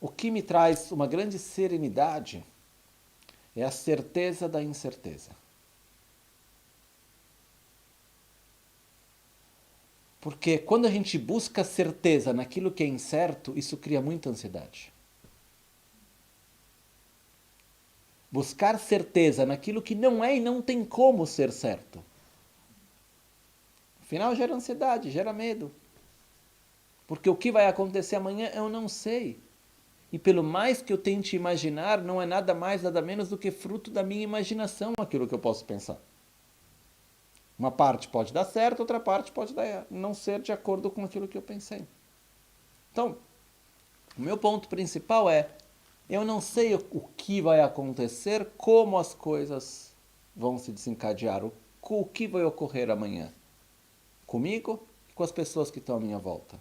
[SPEAKER 1] O que me traz uma grande serenidade é a certeza da incerteza. Porque quando a gente busca certeza naquilo que é incerto, isso cria muita ansiedade. Buscar certeza naquilo que não é e não tem como ser certo. Afinal, gera ansiedade, gera medo. Porque o que vai acontecer amanhã eu não sei. E pelo mais que eu tente imaginar, não é nada mais, nada menos do que fruto da minha imaginação aquilo que eu posso pensar. Uma parte pode dar certo, outra parte pode não ser de acordo com aquilo que eu pensei. Então, o meu ponto principal é, eu não sei o que vai acontecer, como as coisas vão se desencadear, o que vai ocorrer amanhã. Comigo e com as pessoas que estão à minha volta.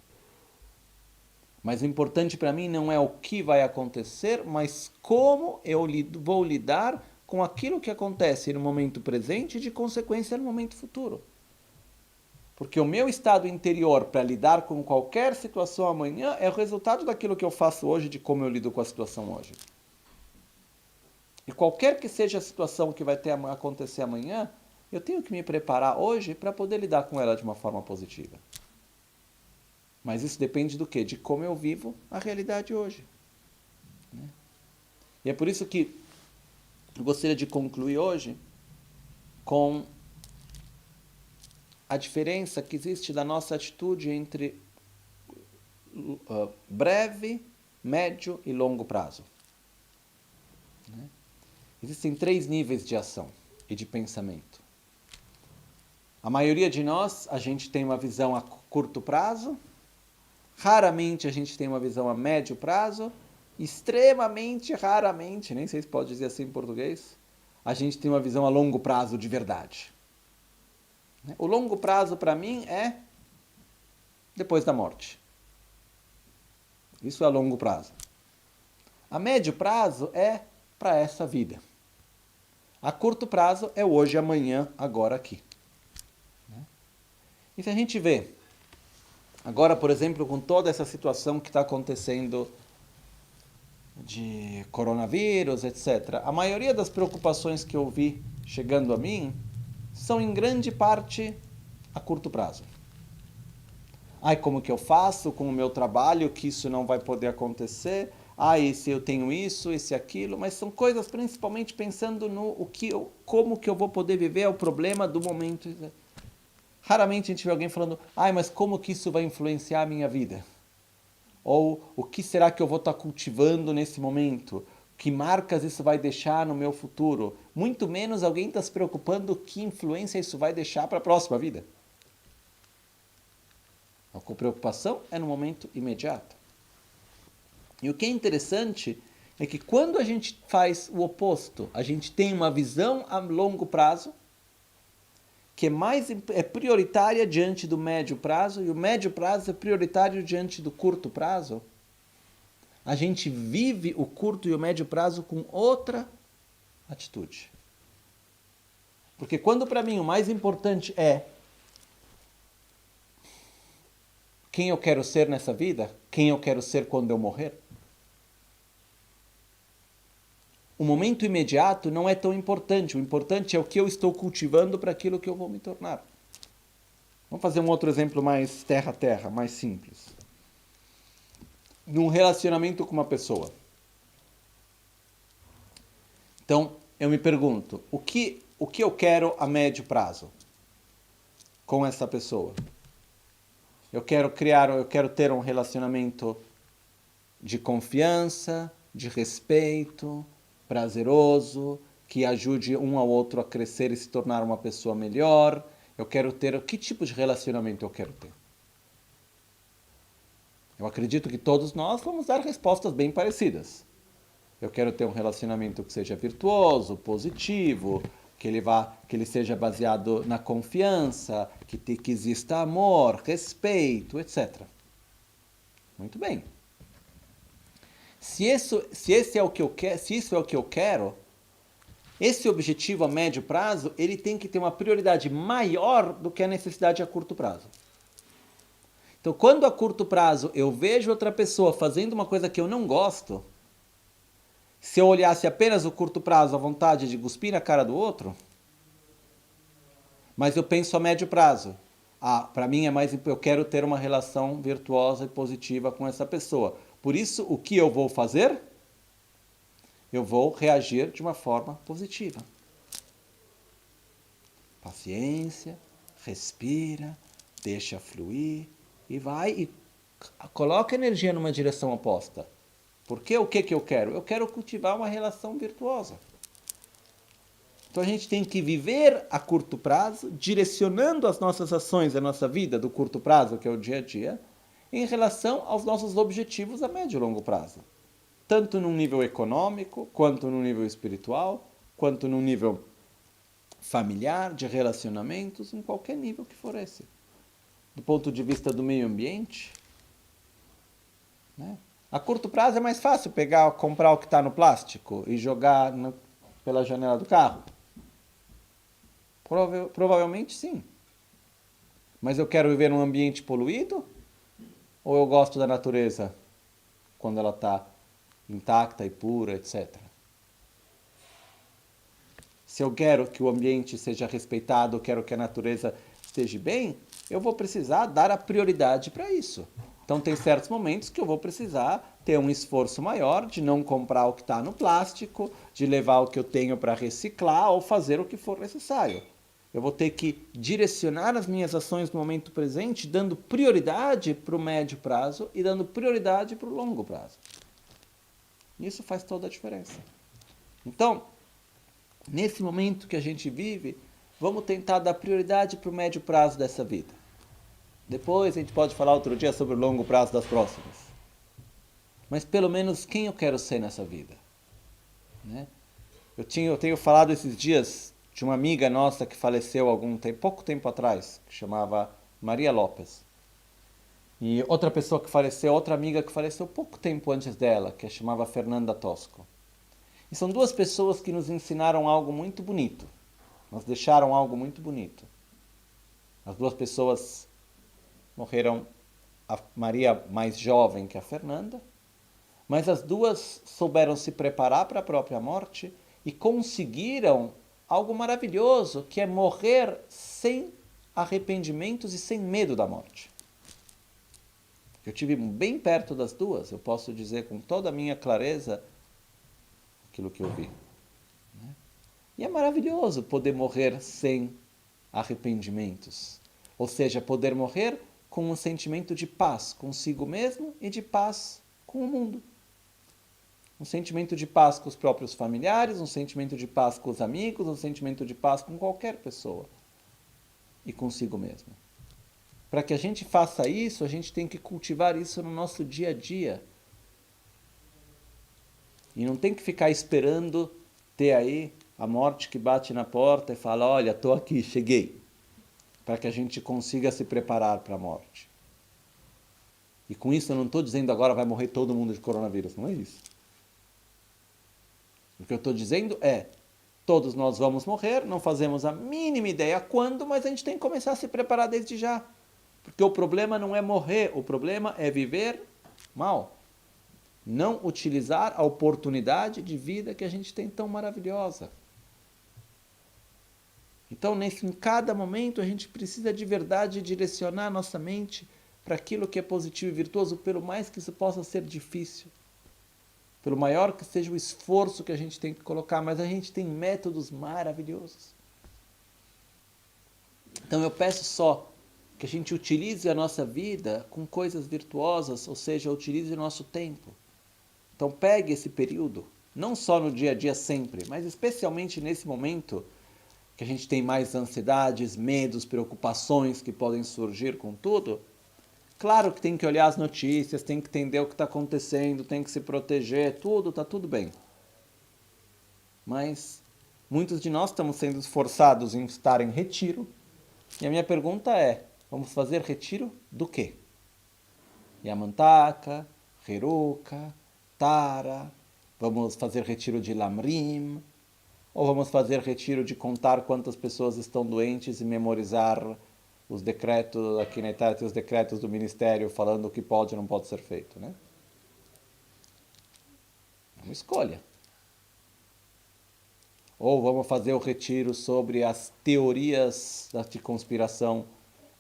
[SPEAKER 1] Mas o importante para mim não é o que vai acontecer, mas como eu vou lidar com aquilo que acontece no momento presente e, de consequência, no momento futuro. Porque o meu estado interior para lidar com qualquer situação amanhã é o resultado daquilo que eu faço hoje, de como eu lido com a situação hoje. E qualquer que seja a situação que vai acontecer amanhã, eu tenho que me preparar hoje para poder lidar com ela de uma forma positiva. Mas isso depende do quê? De como eu vivo a realidade hoje. E é por isso que eu gostaria de concluir hoje com a diferença que existe da nossa atitude entre breve, médio e longo prazo. Existem 3 níveis de ação e de pensamento. A maioria de nós, a gente tem uma visão a curto prazo, raramente a gente tem uma visão a médio prazo, extremamente raramente, nem sei se pode dizer assim em português, a gente tem uma visão a longo prazo de verdade. O longo prazo para mim é depois da morte. Isso é a longo prazo. A médio prazo é para essa vida. A curto prazo é hoje, amanhã, agora, aqui. E se a gente vê, agora, por exemplo, com toda essa situação que está acontecendo de coronavírus, etc., a maioria das preocupações que eu vi chegando a mim são em grande parte a curto prazo. Ai, como que eu faço com o meu trabalho que isso não vai poder acontecer? Ai, se eu tenho isso, esse aquilo, mas são coisas principalmente pensando no como que eu vou poder viver, é o problema do momento. Raramente a gente vê alguém falando, ai, mas como que isso vai influenciar a minha vida? Ou o que será que eu vou estar cultivando nesse momento? Que marcas isso vai deixar no meu futuro? Muito menos alguém está se preocupando que influência isso vai deixar para a próxima vida. A preocupação é no momento imediato. E o que é interessante é que quando a gente faz o oposto, a gente tem uma visão a longo prazo, que é prioritária diante do médio prazo, e o médio prazo é prioritário diante do curto prazo, a gente vive o curto e o médio prazo com outra atitude. Porque quando para mim o mais importante é quem eu quero ser nessa vida, quem eu quero ser quando eu morrer, o momento imediato não é tão importante. O importante é o que eu estou cultivando para aquilo que eu vou me tornar. Vamos fazer um outro exemplo mais terra a terra, mais simples. Num relacionamento com uma pessoa. Então, eu me pergunto, o que eu quero a médio prazo com essa pessoa? Eu quero ter um relacionamento de confiança, de respeito, prazeroso, que ajude um ao outro a crescer e se tornar uma pessoa melhor. Eu quero ter... Que tipo de relacionamento eu quero ter? Eu acredito que todos nós vamos dar respostas bem parecidas. Eu quero ter um relacionamento que seja virtuoso, positivo, que ele seja baseado na confiança, que exista amor, respeito, etc. Muito bem. Se isso é o que eu quero, esse objetivo a médio prazo, ele tem que ter uma prioridade maior do que a necessidade a curto prazo. Então, quando a curto prazo eu vejo outra pessoa fazendo uma coisa que eu não gosto, se eu olhasse apenas o curto prazo, a vontade de cuspir na cara do outro, mas eu penso a médio prazo. Para mim eu quero ter uma relação virtuosa e positiva com essa pessoa. Por isso, o que eu vou fazer? Eu vou reagir de uma forma positiva. Paciência, respira, deixa fluir e vai e coloca energia numa direção oposta. Porque o que eu quero? Eu quero cultivar uma relação virtuosa. Então a gente tem que viver a curto prazo, direcionando as nossas ações, a nossa vida do curto prazo, que é o dia a dia, em relação aos nossos objetivos a médio e longo prazo. Tanto no nível econômico, quanto no nível espiritual, quanto no nível familiar, de relacionamentos, em qualquer nível que for esse. Do ponto de vista do meio ambiente, né? A curto prazo é mais fácil comprar o que está no plástico e jogar pela janela do carro. Provavelmente sim. Mas eu quero viver num ambiente poluído? Ou eu gosto da natureza quando ela está intacta e pura, etc. Se eu quero que o ambiente seja respeitado, eu quero que a natureza esteja bem, eu vou precisar dar a prioridade para isso. Então tem certos momentos que eu vou precisar ter um esforço maior de não comprar o que está no plástico, de levar o que eu tenho para reciclar ou fazer o que for necessário. Eu vou ter que direcionar as minhas ações no momento presente, dando prioridade para o médio prazo e dando prioridade para o longo prazo. Isso faz toda a diferença. Então, nesse momento que a gente vive, vamos tentar dar prioridade para o médio prazo dessa vida. Depois a gente pode falar outro dia sobre o longo prazo das próximas. Mas pelo menos quem eu quero ser nessa vida? Né? Eu tenho falado esses dias de uma amiga nossa que faleceu pouco tempo atrás, que chamava Maria Lopes. E outra pessoa que faleceu, outra amiga que faleceu pouco tempo antes dela, que chamava Fernanda Tosco. E são duas pessoas que nos ensinaram algo muito bonito. Nos deixaram algo muito bonito. As duas pessoas morreram, a Maria mais jovem que a Fernanda, mas as duas souberam se preparar para a própria morte e conseguiram algo maravilhoso, que é morrer sem arrependimentos e sem medo da morte. Eu tive bem perto das duas, eu posso dizer com toda a minha clareza aquilo que eu vi. E é maravilhoso poder morrer sem arrependimentos. Ou seja, poder morrer com um sentimento de paz consigo mesmo e de paz com o mundo. Um sentimento de paz com os próprios familiares, um sentimento de paz com os amigos, um sentimento de paz com qualquer pessoa. E consigo mesmo. Para que a gente faça isso, a gente tem que cultivar isso no nosso dia a dia. E não tem que ficar esperando ter aí a morte que bate na porta e fala, olha, estou aqui, cheguei. Para que a gente consiga se preparar para a morte. E com isso eu não estou dizendo agora vai morrer todo mundo de coronavírus, não é isso. O que eu estou dizendo é, todos nós vamos morrer, não fazemos a mínima ideia quando, mas a gente tem que começar a se preparar desde já. Porque o problema não é morrer, o problema é viver mal. Não utilizar a oportunidade de vida que a gente tem tão maravilhosa. Então, em cada momento, a gente precisa de verdade direcionar a nossa mente para aquilo que é positivo e virtuoso, pelo mais que isso possa ser difícil. Pelo maior que seja o esforço que a gente tem que colocar, mas a gente tem métodos maravilhosos. Então eu peço só que a gente utilize a nossa vida com coisas virtuosas, ou seja, utilize o nosso tempo. Então pegue esse período, não só no dia a dia sempre, mas especialmente nesse momento que a gente tem mais ansiedades, medos, preocupações que podem surgir com tudo. Claro que tem que olhar as notícias, tem que entender o que está acontecendo, tem que se proteger, está tudo bem. Mas muitos de nós estamos sendo forçados em estar em retiro. E a minha pergunta é, vamos fazer retiro do quê? Yamantaka, Heruka, Tara, vamos fazer retiro de Lamrim, ou vamos fazer retiro de contar quantas pessoas estão doentes e memorizar os decretos, aqui na Itália tem os decretos do Ministério falando o que pode e não pode ser feito, né? É uma escolha. Ou vamos fazer o retiro sobre as teorias de conspiração,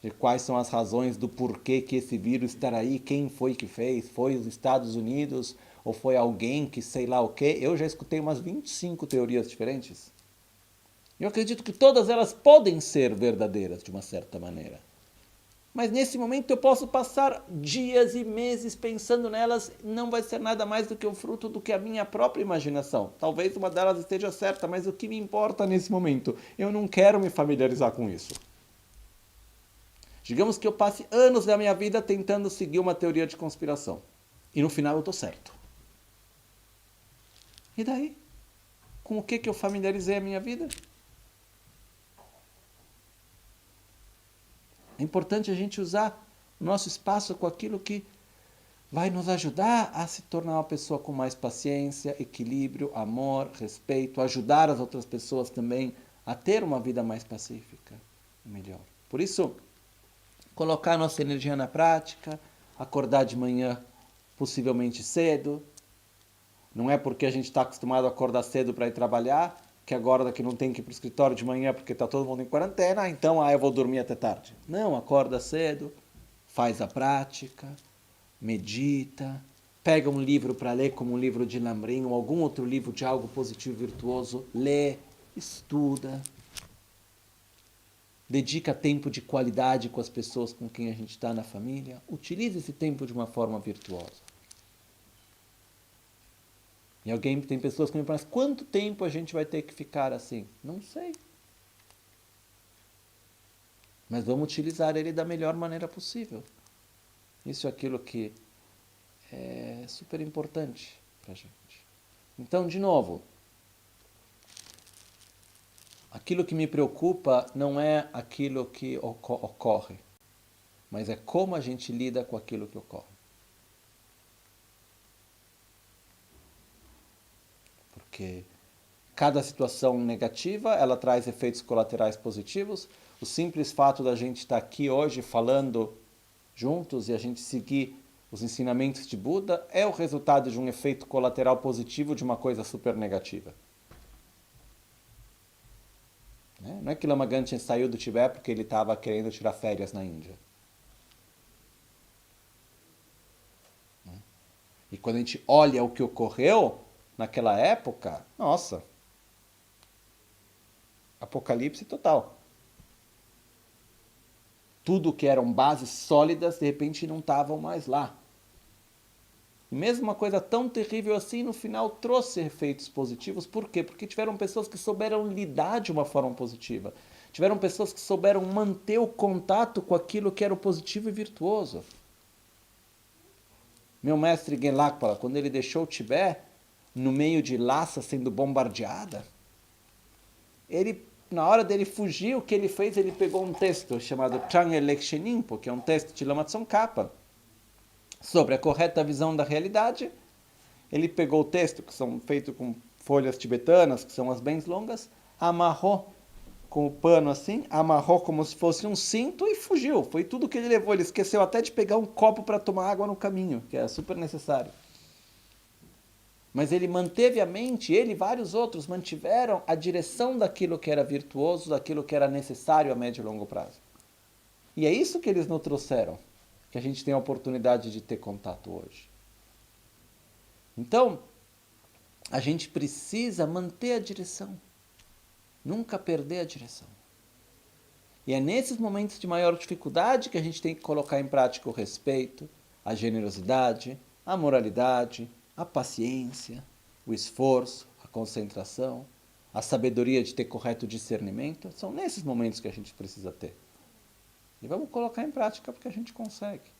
[SPEAKER 1] de quais são as razões do porquê que esse vírus está aí, quem foi que fez, foi os Estados Unidos ou foi alguém que sei lá o quê. Eu já escutei umas 25 teorias diferentes. Eu acredito que todas elas podem ser verdadeiras de uma certa maneira. Mas nesse momento eu posso passar dias e meses pensando nelas, não vai ser nada mais do que o fruto do que a minha própria imaginação. Talvez uma delas esteja certa, mas o que me importa nesse momento? Eu não quero me familiarizar com isso. Digamos que eu passe anos da minha vida tentando seguir uma teoria de conspiração. E no final eu estou certo. E daí? Com o que eu familiarizei a minha vida? É importante a gente usar o nosso espaço com aquilo que vai nos ajudar a se tornar uma pessoa com mais paciência, equilíbrio, amor, respeito, ajudar as outras pessoas também a ter uma vida mais pacífica e melhor. Por isso, colocar nossa energia na prática, acordar de manhã possivelmente cedo. Não é porque a gente está acostumado a acordar cedo para ir trabalhar, que agora daqui não tem que ir para o escritório de manhã porque está todo mundo em quarentena, então eu vou dormir até tarde. Não, acorda cedo, faz a prática, medita, pega um livro para ler, como um livro de Lamrim, ou algum outro livro de algo positivo e virtuoso, lê, estuda, dedica tempo de qualidade com as pessoas com quem a gente está na família, utilize esse tempo de uma forma virtuosa. E tem pessoas que me perguntam, quanto tempo a gente vai ter que ficar assim? Não sei. mas vamos utilizar ele da melhor maneira possível. Isso é aquilo que é super importante para a gente. Então, de novo, aquilo que me preocupa não é aquilo que ocorre, mas é como a gente lida com aquilo que ocorre. Porque cada situação negativa, ela traz efeitos colaterais positivos. O simples fato da gente estar aqui hoje falando juntos e a gente seguir os ensinamentos de Buda é o resultado de um efeito colateral positivo de uma coisa super negativa. Não é que Lama Gangchen saiu do Tibete porque ele estava querendo tirar férias na Índia. E quando a gente olha o que ocorreu naquela época, nossa, apocalipse total. Tudo que eram bases sólidas, de repente não estavam mais lá. E mesmo uma coisa tão terrível assim, no final trouxe efeitos positivos. Por quê? Porque tiveram pessoas que souberam lidar de uma forma positiva. Tiveram pessoas que souberam manter o contato com aquilo que era o positivo e virtuoso. Meu mestre Gelagpa, quando ele deixou o Tibete, no meio de Lhasa sendo bombardeada, ele, na hora dele fugir, o que ele fez? Ele pegou um texto chamado Chang Elekshenimpo, que é um texto de Lama Tsongkhapa, sobre a correta visão da realidade. Ele pegou o texto, que são feitos com folhas tibetanas, que são as bem longas, amarrou com o pano assim, amarrou como se fosse um cinto e fugiu. Foi tudo que ele levou. Ele esqueceu até de pegar um copo para tomar água no caminho, que é super necessário. Mas ele manteve a mente, ele e vários outros mantiveram a direção daquilo que era virtuoso, daquilo que era necessário a médio e longo prazo. E é isso que eles nos trouxeram, que a gente tem a oportunidade de ter contato hoje. Então, a gente precisa manter a direção. Nunca perder a direção. E é nesses momentos de maior dificuldade que a gente tem que colocar em prática o respeito, a generosidade, a moralidade, a paciência, o esforço, a concentração, a sabedoria de ter correto discernimento. São nesses momentos que a gente precisa ter. E vamos colocar em prática porque a gente consegue.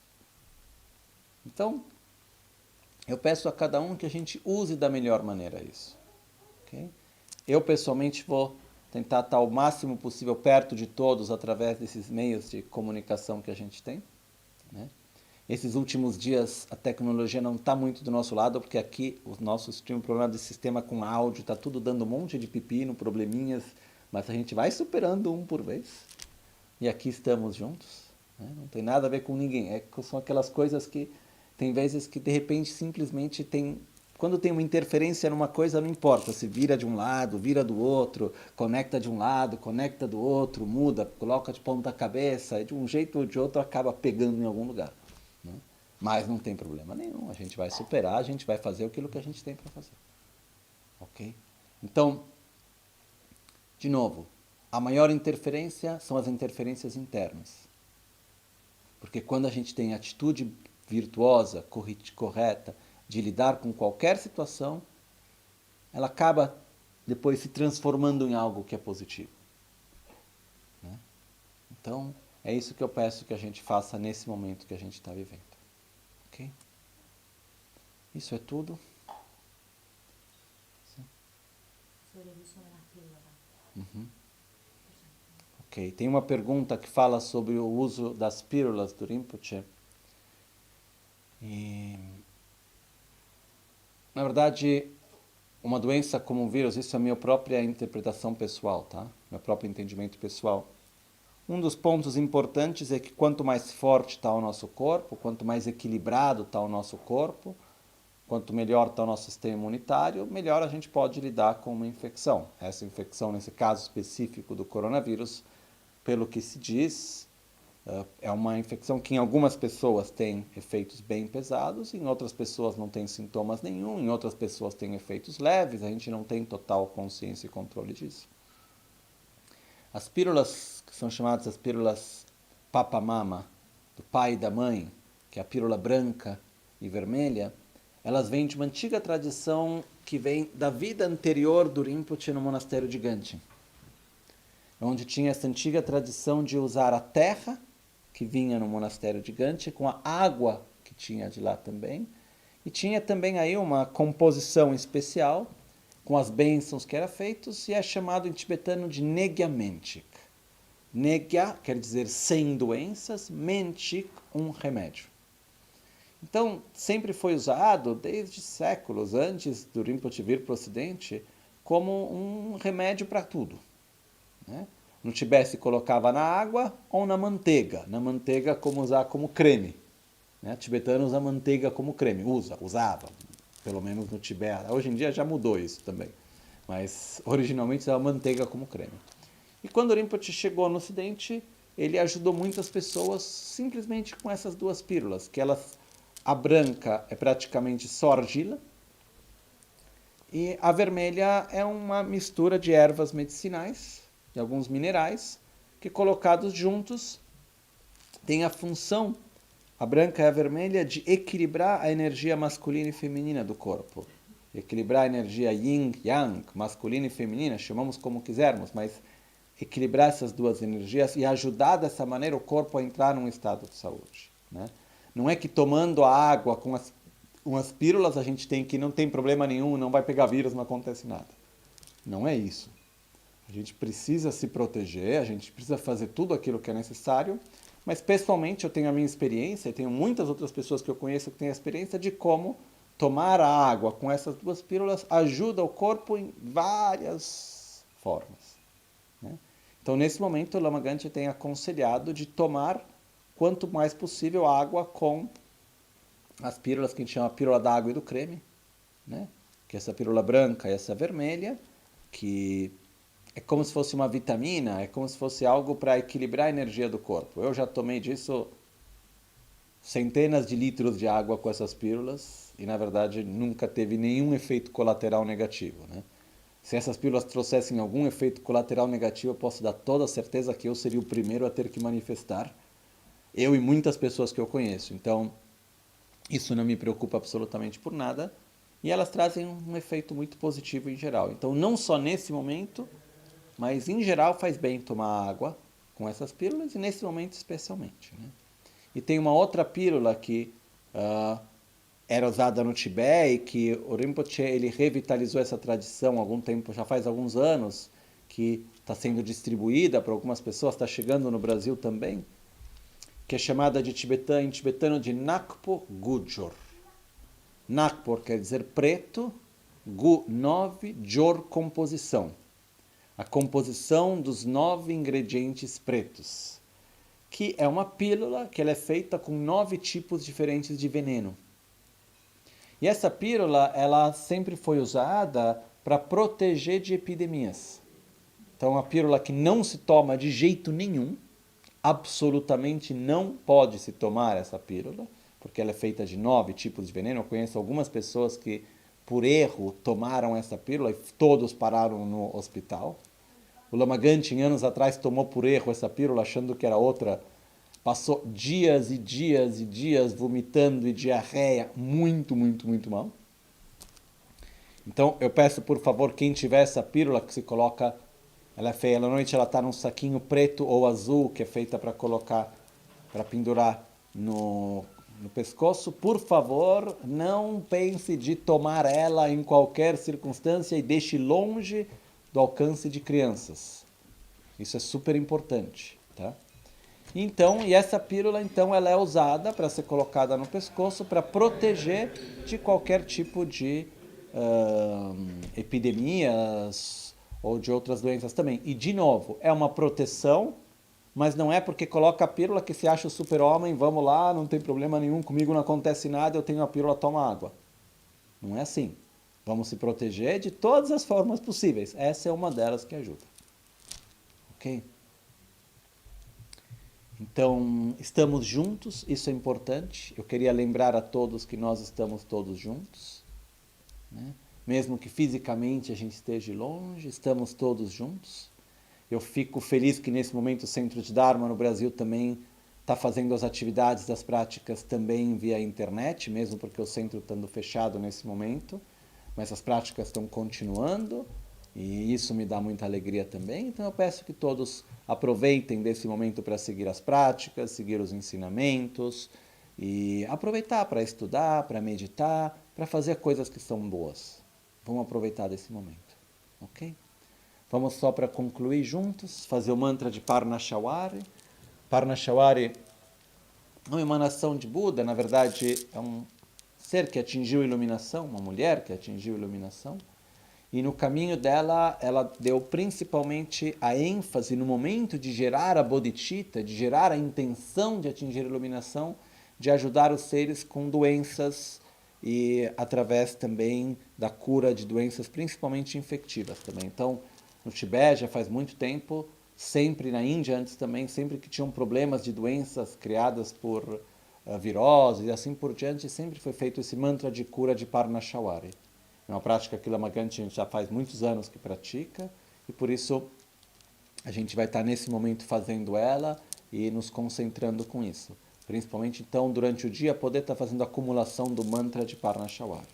[SPEAKER 1] Então, eu peço a cada um que a gente use da melhor maneira isso. Okay? Eu, pessoalmente, vou tentar estar o máximo possível perto de todos através desses meios de comunicação que a gente tem. Né? Esses últimos dias a tecnologia não está muito do nosso lado, porque aqui os nossos tinham um problema de sistema com áudio, está tudo dando um monte de pepino, probleminhas, mas a gente vai superando um por vez. E aqui estamos juntos. Né? Não tem nada a ver com ninguém. São aquelas coisas que tem vezes que de repente simplesmente tem... Quando tem uma interferência numa coisa, não importa se vira de um lado, vira do outro, conecta de um lado, conecta do outro, muda, coloca de ponta cabeça, de um jeito ou de outro acaba pegando em algum lugar. Né? Mas não tem problema nenhum, a gente vai superar, a gente vai fazer aquilo que a gente tem para fazer. Ok? Então, de novo, a maior interferência são as interferências internas. Porque quando a gente tem atitude virtuosa, correta, de lidar com qualquer situação, ela acaba depois se transformando em algo que é positivo. Né? Então, é isso que eu peço que a gente faça nesse momento que a gente está vivendo. Ok? Isso é tudo. Uhum. Ok, tem uma pergunta que fala sobre o uso das pílulas do Rinpoche. E... Na verdade, uma doença como um vírus, isso é a minha própria interpretação pessoal, tá? Meu próprio entendimento pessoal. Um dos pontos importantes é que quanto mais forte está o nosso corpo, quanto mais equilibrado está o nosso corpo, quanto melhor está o nosso sistema imunitário, melhor a gente pode lidar com uma infecção. Essa infecção, nesse caso específico do coronavírus, pelo que se diz, é uma infecção que em algumas pessoas tem efeitos bem pesados, em outras pessoas não tem sintomas nenhum, em outras pessoas tem efeitos leves, a gente não tem total consciência e controle disso. As pílulas, que são chamadas as pílulas Papa-Mama, do pai e da mãe, que é a pílula branca e vermelha, elas vêm de uma antiga tradição que vem da vida anterior do Rinpoche no monastério de Gangchen. onde tinha essa antiga tradição de usar a terra que vinha no monastério de Gante com a água que tinha de lá também. E tinha também aí uma composição especial com as bênçãos que eram feitos e é chamado em tibetano de Negya Menchik. Negya quer dizer sem doenças, Menchik, um remédio. Então, sempre foi usado, desde séculos antes do Rinpoche vir para o Ocidente, como um remédio para tudo. Né? No Tibete se colocava na água ou na manteiga como usar como creme. Né? O tibetano usa manteiga como creme, usava, pelo menos no Tibete. Hoje em dia já mudou isso também, mas originalmente usava manteiga como creme. E quando o Rinpoche chegou no Ocidente, ele ajudou muitas pessoas simplesmente com essas duas pílulas, que a branca é praticamente só argila, e a vermelha é uma mistura de ervas medicinais, de alguns minerais, que colocados juntos tem a função, a branca e a vermelha, de equilibrar a energia masculina e feminina do corpo. Equilibrar a energia yin, yang, masculina e feminina, chamamos como quisermos, mas equilibrar essas duas energias e ajudar dessa maneira o corpo a entrar num estado de saúde. Né? Não é que tomando a água com umas pílulas a gente tem que não tem problema nenhum, não vai pegar vírus, não acontece nada. Não é isso. A gente precisa se proteger, a gente precisa fazer tudo aquilo que é necessário, mas pessoalmente eu tenho a minha experiência, e tenho muitas outras pessoas que eu conheço que têm a experiência de como tomar a água com essas duas pílulas ajuda o corpo em várias formas. Né? Então, nesse momento, o Lama Gante tem aconselhado de tomar quanto mais possível água com as pílulas que a gente chama a pílula da água e do creme, né? Que é essa pílula branca e essa vermelha, que é como se fosse uma vitamina, é como se fosse algo para equilibrar a energia do corpo. Eu já tomei disso centenas de litros de água com essas pílulas e, na verdade, nunca teve nenhum efeito colateral negativo. Né? Se essas pílulas trouxessem algum efeito colateral negativo, eu posso dar toda a certeza que eu seria o primeiro a ter que manifestar, eu e muitas pessoas que eu conheço. Então, isso não me preocupa absolutamente por nada e elas trazem um efeito muito positivo em geral. Então, não só nesse momento, mas em geral faz bem tomar água com essas pílulas e nesse momento especialmente. Né? E tem uma outra pílula que era usada no Tibete e que o Rinpoche ele revitalizou essa tradição há algum tempo, já faz alguns anos, que está sendo distribuída para algumas pessoas, está chegando no Brasil também, que é chamada em tibetano de Nakpo Gujor. Nakpo quer dizer preto, Gu 9, Jor composição. A composição dos 9 ingredientes pretos, que é uma pílula que ela é feita com 9 tipos diferentes de veneno. E essa pílula, ela sempre foi usada para proteger de epidemias. Então, é uma pílula que não se toma de jeito nenhum, absolutamente não pode se tomar essa pílula, porque ela é feita de 9 tipos de veneno. Eu conheço algumas pessoas que, por erro, tomaram essa pílula e todos pararam no hospital. O Lama Gante, anos atrás, tomou por erro essa pílula, achando que era outra. Passou dias e dias e dias vomitando e diarreia, muito, muito, muito mal. Então, eu peço, por favor, quem tiver essa pílula que se coloca, ela é feia, à noite ela está num saquinho preto ou azul, que é feita para colocar, para pendurar no pescoço. Por favor, não pense de tomar ela em qualquer circunstância e deixe longe do alcance de crianças. Isso é super importante, tá? Então, e essa pílula, então, ela é usada para ser colocada no pescoço para proteger de qualquer tipo de epidemias ou de outras doenças também. E, de novo, é uma proteção, mas não é porque coloca a pílula que se acha o super-homem, vamos lá, não tem problema nenhum, comigo não acontece nada, eu tenho a pílula, toma água. Não é assim. Vamos se proteger de todas as formas possíveis. Essa é uma delas que ajuda. Ok? Então, estamos juntos, isso é importante. Eu queria lembrar a todos que nós estamos todos juntos. Né? Mesmo que fisicamente a gente esteja longe, estamos todos juntos. Eu fico feliz que nesse momento o Centro de Dharma no Brasil também está fazendo as atividades das práticas também via internet, mesmo porque o centro estando fechado nesse momento. Mas as práticas estão continuando. E isso me dá muita alegria também. Então eu peço que todos aproveitem desse momento para seguir as práticas, seguir os ensinamentos e aproveitar para estudar, para meditar, para fazer coisas que são boas. Vamos aproveitar desse momento, ok? Vamos só para concluir juntos, fazer o mantra de Parnashawari. Parnashawari é uma emanação de Buda, na verdade é um ser que atingiu iluminação, uma mulher que atingiu iluminação. E no caminho dela, ela deu principalmente a ênfase no momento de gerar a bodhicitta, de gerar a intenção de atingir a iluminação, de ajudar os seres com doenças e através também da cura de doenças principalmente infectivas também. Então, no Tibete já faz muito tempo, sempre na Índia antes também, sempre que tinham problemas de doenças criadas por viroses e assim por diante, sempre foi feito esse mantra de cura de Parnashawari. É uma prática que Lamaganti já faz muitos anos que pratica e por isso a gente vai estar nesse momento fazendo ela e nos concentrando com isso. Principalmente então durante o dia poder estar fazendo a acumulação do mantra de Parnashawari.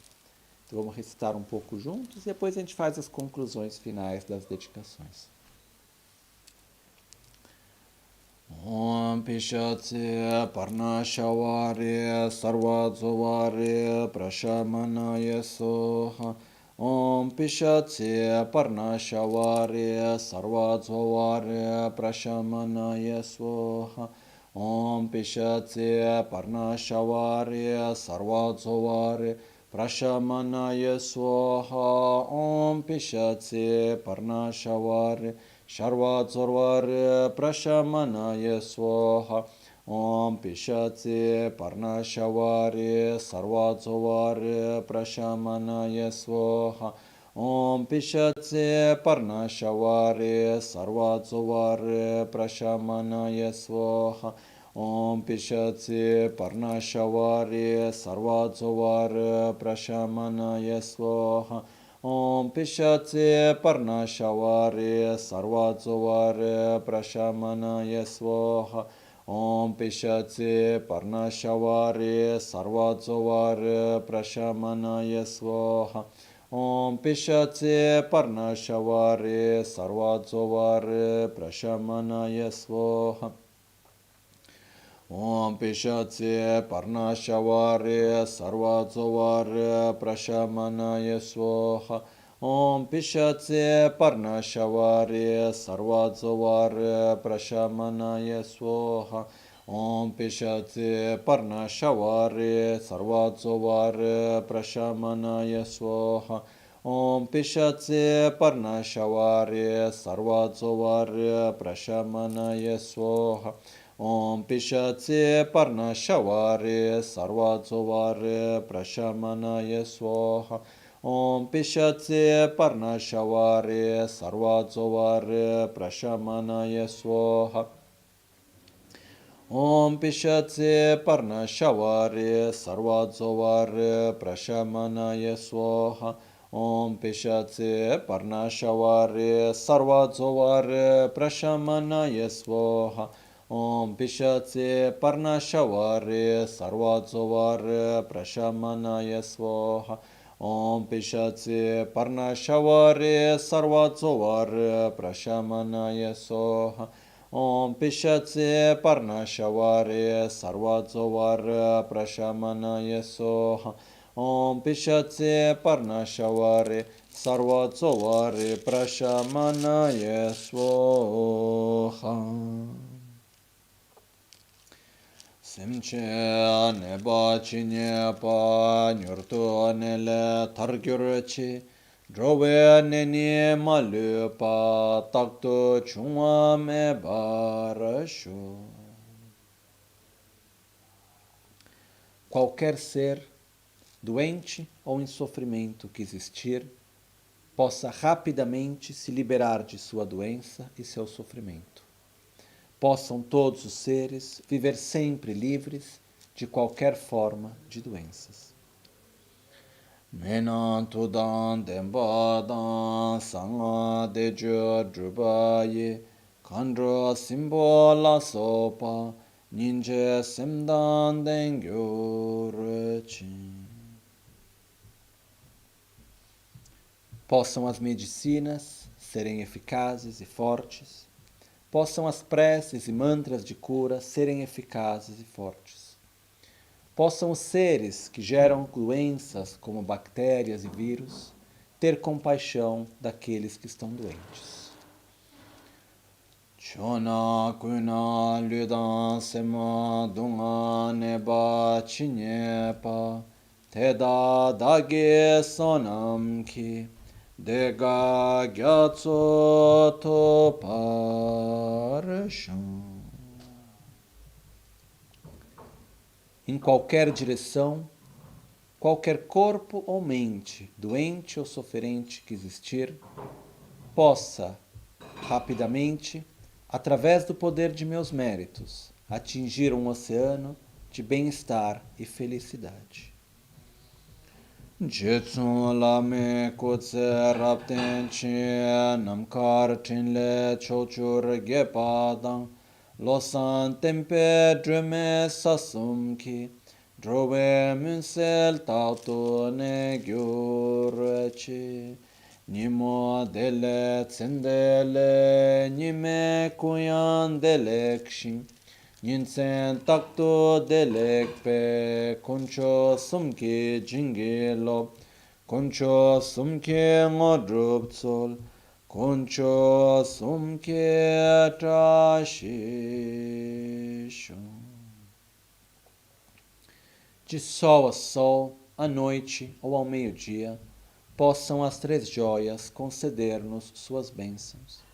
[SPEAKER 1] Então vamos recitar um pouco juntos e depois a gente faz as conclusões finais das dedicações. Om Pishatse Parnashawari Sarvadzovari Prashamanaya Soha Om Pishatse Parnashawari Sarvadzovari Prashamanaya Soha Om Pishatse Parnashawari Sarvadzovari Prashamanaya Soha Om Pishatse Parnashawari Sharvadzorvar Prashamanaya Swaha Om Pishatse Parnashavari Sarvadzovar Prashamanaya Swaha Om Pishatse Parnashavari Sarvadzovar Prashamanaya Swaha Om Pishatse Parnashavari Sarvadzovar Prashamanaya Swaha Om Pishatse Parnashawari Sarvadzovari Prashamanaya Swaha Om Pishatse Parnashawari Sarvadzovari Prashamanaya Swaha Om Pishatse Parnashawari Sarvadzovari Prashamanaya Swaha Om Pishatse Parnashavari Sarvadzovari Prashamanaya Swaha Om Pishatse Parnashavari Sarvadzovari Prashamanaya Swaha Om Pishatse Parnashavari Sarvadzovari Prashamanaya Swaha Om Pishatse Parnashavari Sarvadzovari Prashamanaya Swaha Om Pishatse Parnashavari Sarvadzovari Prashamanaya Swaha Om Pishatse Parnashavari Sarvadzovari Prashamanaya Swaha Om Pishatse Parnashavari Sarvadzovari Prashamanaya Swaha Om Pishatse Parnashavari Sarvadzovari Prashamanaya Swaha Om Pishatse Parnashavari Sarvadzovari Prashamanaya Swaha Om Pishatse Parnashavari Sarvadzovari Prashamanaya Swaha Om Pishatse Parnashavari Sarvadzovari Prashamanaya Swaha Om Pishatse Parnashavari Sarvadzovari Prashamanaya Swaha Simche neba chine pa nyurtu nele targyurchi drove neni malu pa takto chungwa me barashu. Qualquer ser, doente ou em sofrimento que existir, possa rapidamente se liberar de sua doença e seu sofrimento. Possam todos os seres viver sempre livres de qualquer forma de doenças. Menan tudan dembadan sanga dejo drubaye kandra simbola sopa ninje semdan dengyo rechi. Possam as medicinas serem eficazes e fortes. Possam as preces e mantras de cura serem eficazes e fortes. Possam os seres que geram doenças como bactérias e vírus ter compaixão daqueles que estão doentes. Chona kuna ludan sema dunga neba chinyepa teda dage sonam ki dega gyatso to parasham. Em qualquer direção, qualquer corpo ou mente, doente ou sofrente que existir, possa, rapidamente, através do poder de meus méritos, atingir um oceano de bem-estar e felicidade. Jetsun lame kutse rapten chi namkar tinle chochur gepadang losan tempe drume sasum ki drove munsel tautu ne gyurchi nimo dele tsendele nime kuyan delekshi Yinsen takto delekpe koncho sumke jingelo koncho sumke ngodrupsol koncho sumke trashisho. De sol a sol, à noite ou ao meio-dia, possam as três joias conceder-nos suas bênçãos.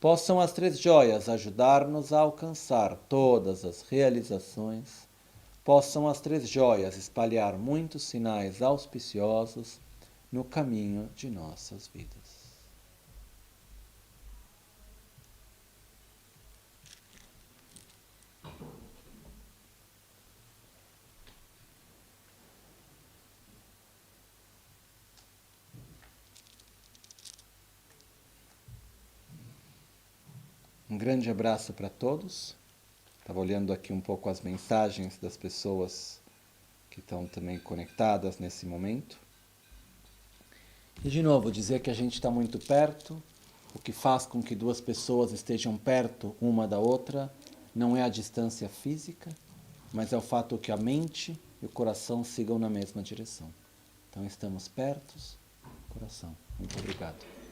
[SPEAKER 1] Possam as três joias ajudar-nos a alcançar todas as realizações. Possam as três joias espalhar muitos sinais auspiciosos no caminho de nossas vidas. Um grande abraço para todos. Estava olhando aqui um pouco as mensagens das pessoas que estão também conectadas nesse momento. E de novo, dizer que a gente está muito perto. O que faz com que duas pessoas estejam perto uma da outra não é a distância física, mas é o fato que a mente e o coração sigam na mesma direção. Então estamos perto, coração. Muito obrigado.